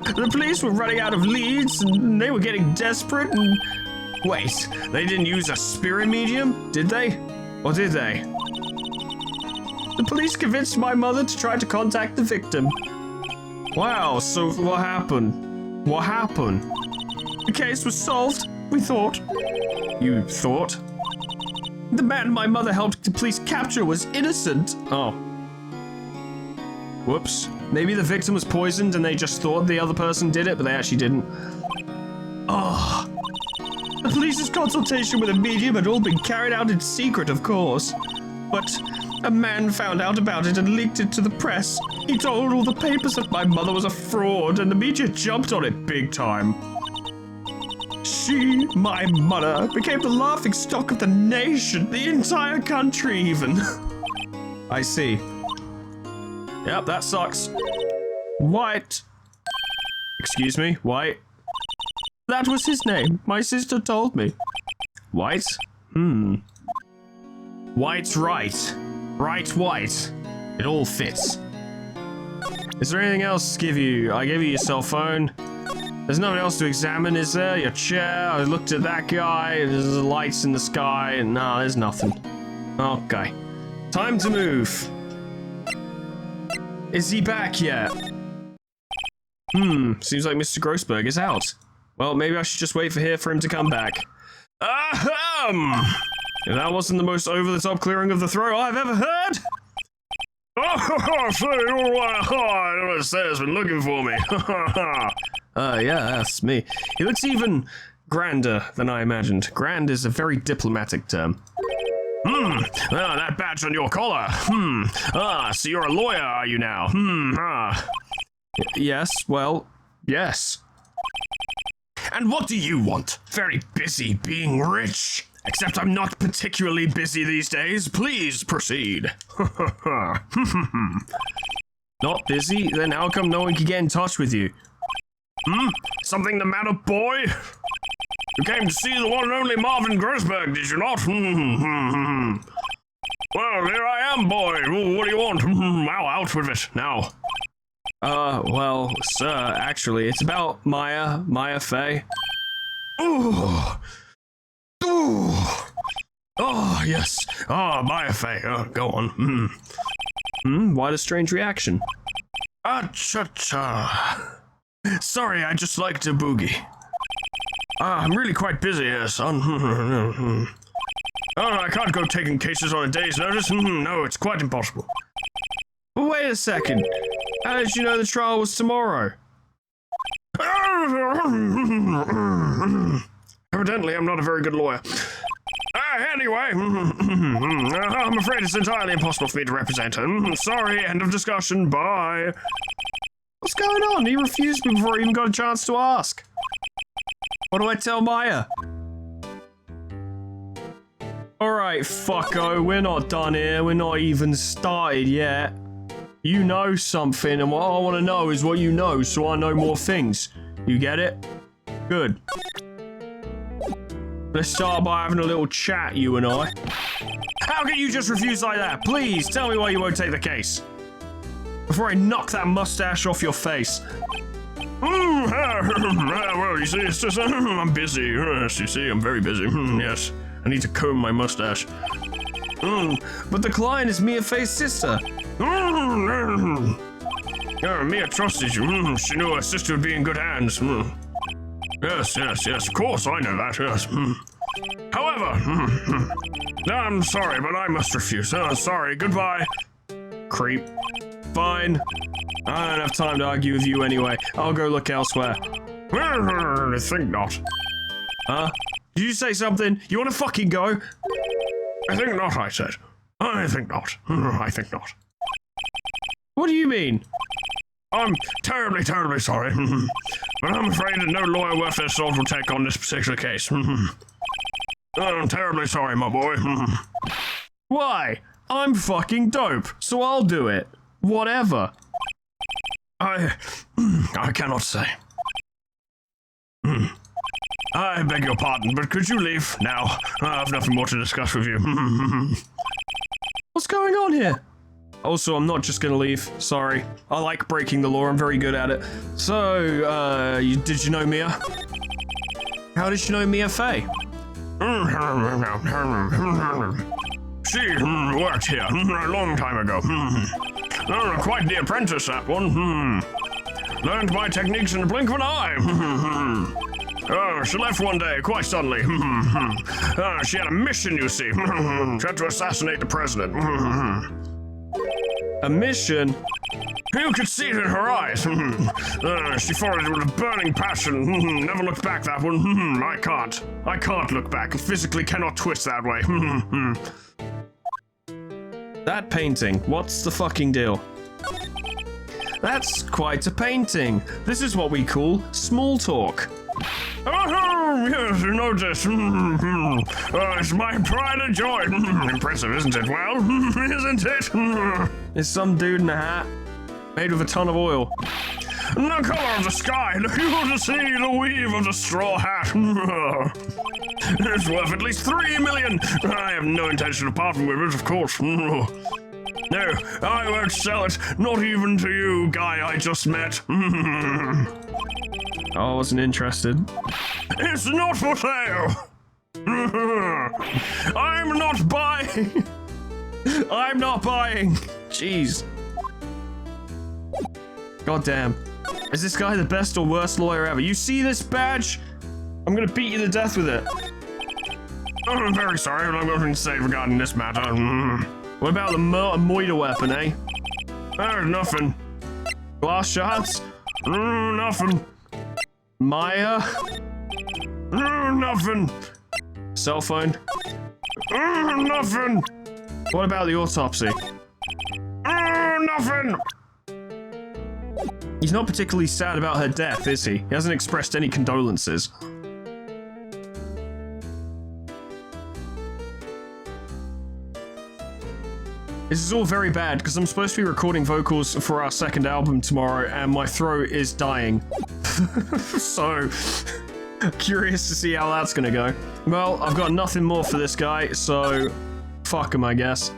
The police were running out of leads, and they were getting desperate, and... Wait, they didn't use a spirit medium, did they? Or did they? The police convinced my mother to try to contact the victim. Wow, so what happened? What happened? The case was solved, we thought. You thought? The man my mother helped the police capture was innocent. Oh. Whoops. Maybe the victim was poisoned and they just thought the other person did it, but they actually didn't. Oh. The police's consultation with a medium had all been carried out in secret, of course. But a man found out about it and leaked it to the press. He told all the papers that my mother was a fraud, and the media jumped on it big time. She, my mother, became the laughingstock of the nation, the entire country even. I see. Yep, that sucks. Wright. Excuse me, Wright? That was his name. My sister told me. White? White's right. Right, white. It all fits. Is there anything else to give you? I gave you your cell phone. There's nothing else to examine, is there? Your chair, I looked at that guy, there's the lights in the sky, and no, there's nothing. Okay. Time to move. Is he back yet? Seems like Mr. Grossberg is out. Well, maybe I should just wait for him to come back. Ahem! That wasn't the most over-the-top clearing of the throat I've ever heard! Oh, so I has been looking for me. Yeah, that's me. He looks even grander than I imagined. Grand is a very diplomatic term. That badge on your collar. So you're a lawyer, are you now? Yes, well, yes. And what do you want? Very busy being rich. Except I'm not particularly busy these days. Please proceed. Not busy? Then how come no one can get in touch with you? Something the matter, boy? You came to see the one and only Marvin Grossberg, did you not? Well, here I am, boy. What do you want? Now, out with it, now. Well, sir, actually, it's about Maya Fey. Ooh. Oh, yes. Oh, Maya Fey. Go on. Why the strange reaction? Cha-cha. Sorry, I just like to boogie. I'm really quite busy here, son. I can't go taking cases on a day's notice. No, it's quite impossible. But wait a second. How did you know the trial was tomorrow? Evidently, I'm not a very good lawyer. Anyway, I'm afraid it's entirely impossible for me to represent her. Sorry, end of discussion, bye. What's going on? He refused me before I even got a chance to ask. What do I tell Maya? Alright, fucko, we're not done here. We're not even started yet. You know something, and what I want to know is what you know, so I know more things. You get it? Good. Let's start by having a little chat, you and I. How can you just refuse like that? Please, tell me why you won't take the case. Before I knock that mustache off your face. Well, you see, it's just, I'm busy. Yes, you see, I'm very busy. Yes, I need to comb my mustache. But the client is Mia Faye's sister. Mia trusted you. She knew her sister would be in good hands. Yes, of course, I know that, yes. However, I'm sorry, but I must refuse. Sorry, goodbye. Creep. Fine. I don't have time to argue with you anyway. I'll go look elsewhere. I think not. Huh? Did you say something? You want to fucking go? I think not, I said. I think not. I think not. What do you mean? I'm terribly, terribly sorry. But I'm afraid that no lawyer worth their salt will take on this particular case. I'm terribly sorry, my boy. Why? I'm fucking dope, so I'll do it. Whatever. I cannot say. I beg your pardon, but could you leave now? I have nothing more to discuss with you. What's going on here? Also, I'm not just gonna leave. Sorry. I like breaking the law. I'm very good at it. So, did you know Mia? How did you know Mia Faye? She worked here a long time ago. Quite the apprentice, that one. Learned my techniques in the blink of an eye. She left one day, quite suddenly. She had a mission, you see. Tried to assassinate the president. A mission? You could see it in her eyes. She followed it with a burning passion. Never looked back, that one. I can't look back. I physically cannot twist that way. That painting, what's the fucking deal? That's quite a painting. This is what we call small talk. Oh, yes, you notice. It's my pride and joy. Impressive, isn't it? Well, isn't it? It's some dude in a hat, made with a ton of oil. The color of the sky, you ought to see the weave of the straw hat. It's worth at least 3 million. I have no intention of parting with it, of course. No, I won't sell it, not even to you, guy I just met. I wasn't interested. It's not for sale. I'm not buying. I'm not buying. Jeez. God damn. Is this guy the best or worst lawyer ever? You see this badge? I'm gonna beat you to death with it. I'm very sorry, but I'm going to say regarding this matter. What about the moida weapon, eh? Nothing. Glass shards? Nothing. Maya? Nothing. Cell phone? Nothing. What about the autopsy? Nothing. He's not particularly sad about her death, is he? He hasn't expressed any condolences. This is all very bad because I'm supposed to be recording vocals for our second album tomorrow and my throat is dying. So, curious to see how that's gonna go. Well, I've got nothing more for this guy, so fuck him, I guess.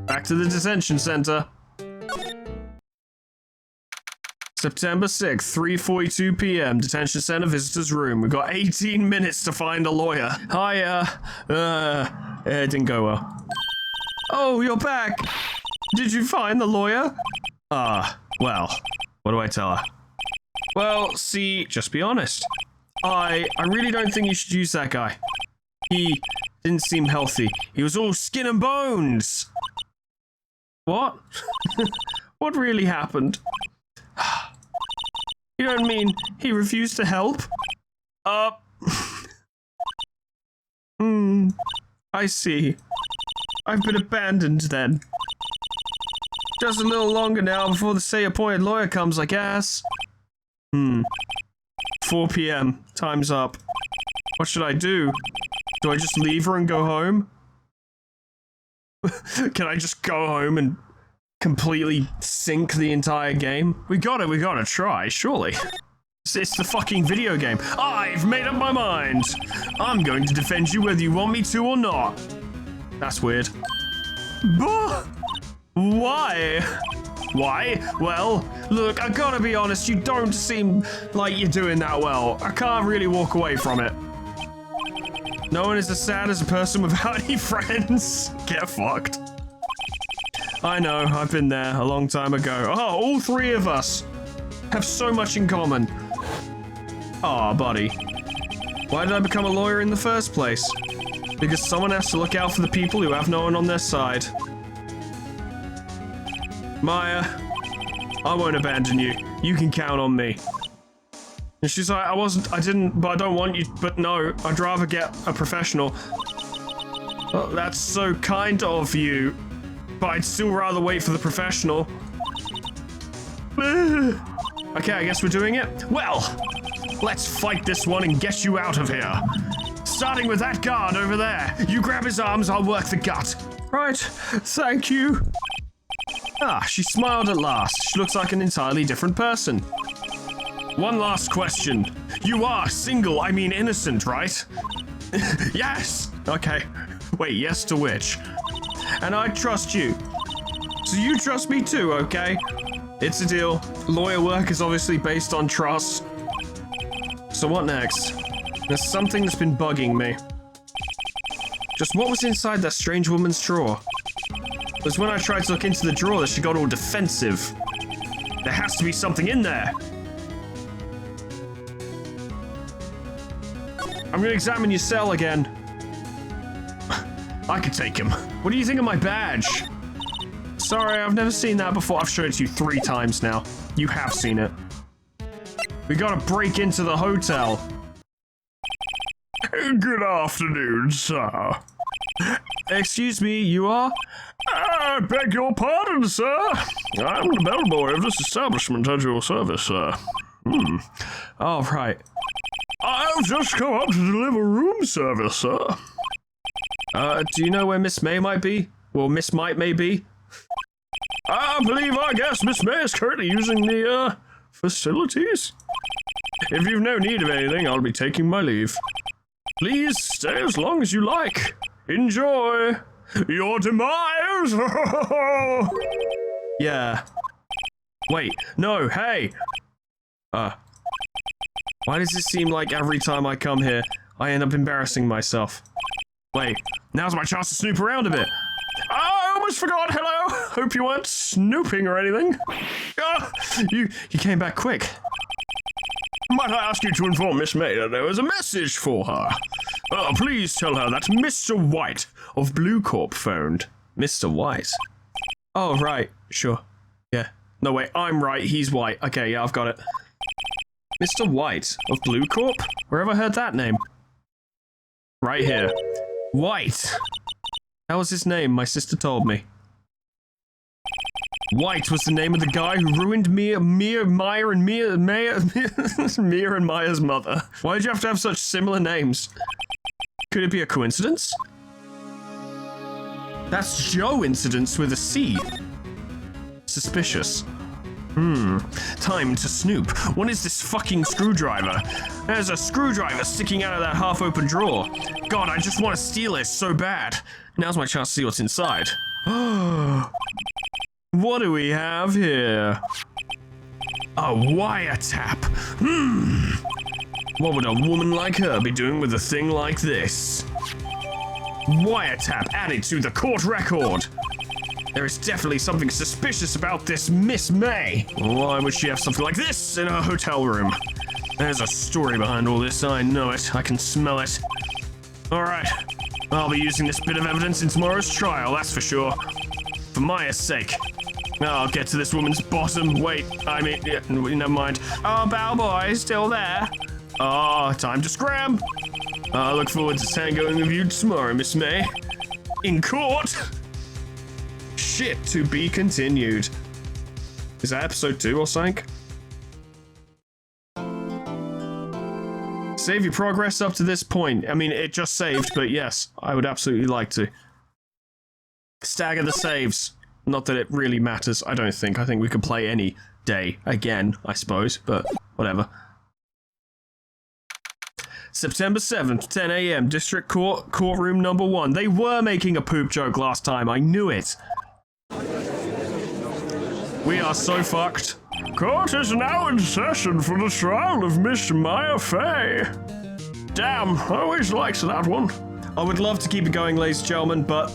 Back to the detention center. September 6th, 3:42 p.m. Detention center visitor's room. We've got 18 minutes to find a lawyer. Hi, it didn't go well. Oh, you're back. Did you find the lawyer? Well, what do I tell her? Well, see, just be honest. I really don't think you should use that guy. He didn't seem healthy. He was all skin and bones. What? What really happened? You don't mean he refused to help? I see. I've been abandoned then. Just a little longer now before the say-appointed lawyer comes, I guess. 4 p.m. Time's up. What should I do? Do I just leave her and go home? Can I just go home and completely sink the entire game? We gotta try, surely. It's the fucking video game. I've made up my mind. I'm going to defend you whether you want me to or not. That's weird. Why? Why? Well, look, I gotta be honest, you don't seem like you're doing that well. I can't really walk away from it. No one is as sad as a person without any friends. Get fucked. I know, I've been there a long time ago. Oh, all three of us have so much in common. Aw, buddy. Why did I become a lawyer in the first place? Because someone has to look out for the people who have no one on their side. Maya, I won't abandon you. You can count on me. And she's like, I didn't, but I don't want you, but no, I'd rather get a professional. Oh, that's so kind of you, but I'd still rather wait for the professional. Okay, I guess we're doing it. Well, let's fight this one and get you out of here. Starting with that guard over there. You grab his arms, I'll work the gut. Right, thank you. Ah, she smiled at last. She looks like an entirely different person. One last question. You are single, I mean innocent, right? Yes! Okay. Wait, yes to which? And I trust you. So you trust me too, okay? It's a deal. Lawyer work is obviously based on trust. So what next? There's something that's been bugging me. Just what was inside that strange woman's drawer? It was when I tried to look into the drawer that she got all defensive. There has to be something in there. I'm gonna examine your cell again. I could take him. What do you think of my badge? Sorry, I've never seen that before. I've shown it to you 3 times now. You have seen it. We gotta break into the hotel. Good afternoon, sir. Excuse me, you are? I beg your pardon, sir. I'm the bellboy of this establishment at your service, sir. Oh, right. I've just come up to deliver room service, sir. Do you know where Miss May might be? Well, Miss Might may be? I guess Miss May is currently using the, facilities. If you've no need of anything, I'll be taking my leave. Please stay as long as you like. Enjoy your demise. Yeah. Wait, no, hey. Why does it seem like every time I come here, I end up embarrassing myself? Wait, now's my chance to snoop around a bit. I almost forgot, hello! Hope you weren't snooping or anything. You came back quick. Might I ask you to inform Miss May that there was a message for her? Please tell her that Mr. White of Blue Corp phoned. Mr. White? Oh, right, sure. Yeah. No, wait, I'm right, he's white. Okay, yeah, I've got it. Mr. White of Blue Corp? Where have I heard that name? Right here. White! That was his name, my sister told me. White was the name of the guy who ruined Mia and Maya's mother. Why did you have to have such similar names? Could it be a coincidence? That's Joe incidents with a C. Suspicious. Time to snoop. What is this fucking screwdriver? There's a screwdriver sticking out of that half-open drawer. God, I just want to steal it so bad. Now's my chance to see what's inside. What do we have here? A wiretap. What would a woman like her be doing with a thing like this? Wiretap added to the court record. There is definitely something suspicious about this Miss May. Why would she have something like this in her hotel room? There's a story behind all this, I know it. I can smell it. Alright, I'll be using this bit of evidence in tomorrow's trial, that's for sure. For Maya's sake. I'll get to this woman's bottom. Wait, I mean, yeah, never mind. Oh, bellboy, still there? Oh, time to scram. I look forward to tangoing with you tomorrow, Miss May. In court! Shit to be continued. Is that episode 2 or something? Save your progress up to this point. I mean, it just saved, but yes, I would absolutely like to. Stagger the saves. Not that it really matters, I don't think. I think we could play any day again, I suppose, but whatever. September 7th, 10 a.m., District Court, Courtroom number 1. They were making a poop joke last time, I knew it. We are so fucked. Court is now in session for the trial of Miss Maya Fey. Damn, I always liked that one. I would love to keep it going, ladies and gentlemen, but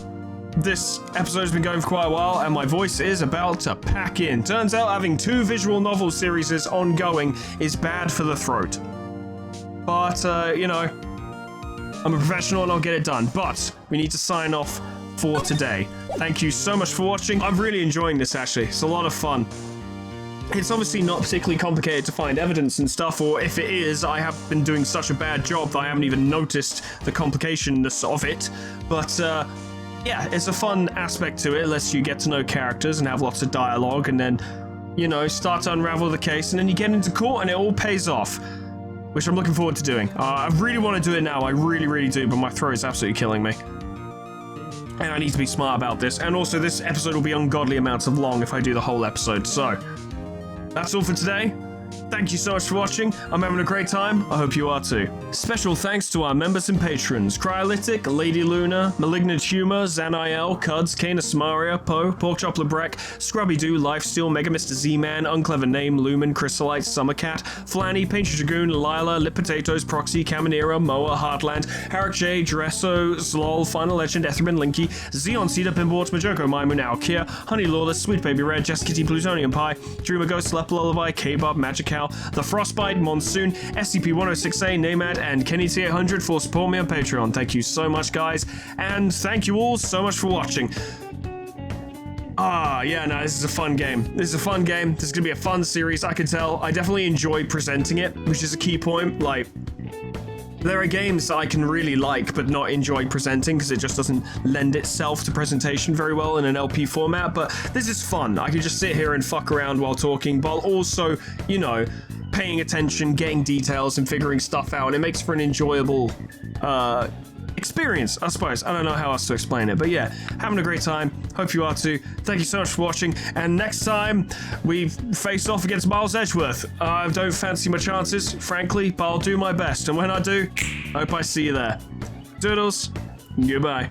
this episode's been going for quite a while, and my voice is about to pack in. Turns out having 2 visual novel series ongoing is bad for the throat. But, you know, I'm a professional and I'll get it done. But we need to sign off for today. Thank you so much for watching. I'm really enjoying this, actually. It's a lot of fun. It's obviously not particularly complicated to find evidence and stuff, or if it is, I have been doing such a bad job that I haven't even noticed the complicationness of it. But, yeah, it's a fun aspect to it. It lets you get to know characters and have lots of dialogue, and then, you know, start to unravel the case, and then you get into court and it all pays off. Which I'm looking forward to doing. I really want to do it now, I really, really do, but my throat is absolutely killing me. And I need to be smart about this, and also this episode will be ungodly amounts of long if I do the whole episode, so... That's all for today. Thank you so much for watching. I'm having a great time. I hope you are too. Special thanks to our members and patrons: Cryolytic, Lady Luna, Malignant Humor, Zaniel, Cuds, Canis Maria, Poe, Porkchop Lebrec, Scrubby Doo, Lifesteal, Mega Mr. Z-Man, Unclever Name, Lumen, Chrysolite, Summercat, Flanny, Painted Dragoon, Lila, Lip Potatoes, Proxy, Caminera, Moa, Heartland, Harik J, Dresso, Zlol, Final Legend, Etherman, Linky, Xeon, Cedar, Pinboards, Majoko, Maimu, Alkia, Honey Lawless, Sweet Baby Red, Jess Kitty, Plutonium Pie, Dreamer Ghost, Lep Lullaby, K-Bob, Magic Cow, The Frostbite, Monsoon, SCP-106A, Namad, and Kenny T800 for support me on Patreon. Thank you so much, guys, and thank you all so much for watching. Yeah, no, this is a fun game. This is a fun game. This is gonna be a fun series, I can tell. I definitely enjoy presenting it, which is a key point. Like, there are games that I can really like but not enjoy presenting because it just doesn't lend itself to presentation very well in an LP format, but this is fun. I can just sit here and fuck around while talking, while also, you know, paying attention, getting details, and figuring stuff out, and it makes for an enjoyable experience, I suppose. I don't know how else to explain it, but yeah, having a great time. Hope you are too. Thank you so much for watching, and next time we face off against Miles Edgeworth. I don't fancy my chances, frankly, but I'll do my best, and when I do, I hope I see you there. Doodles, goodbye.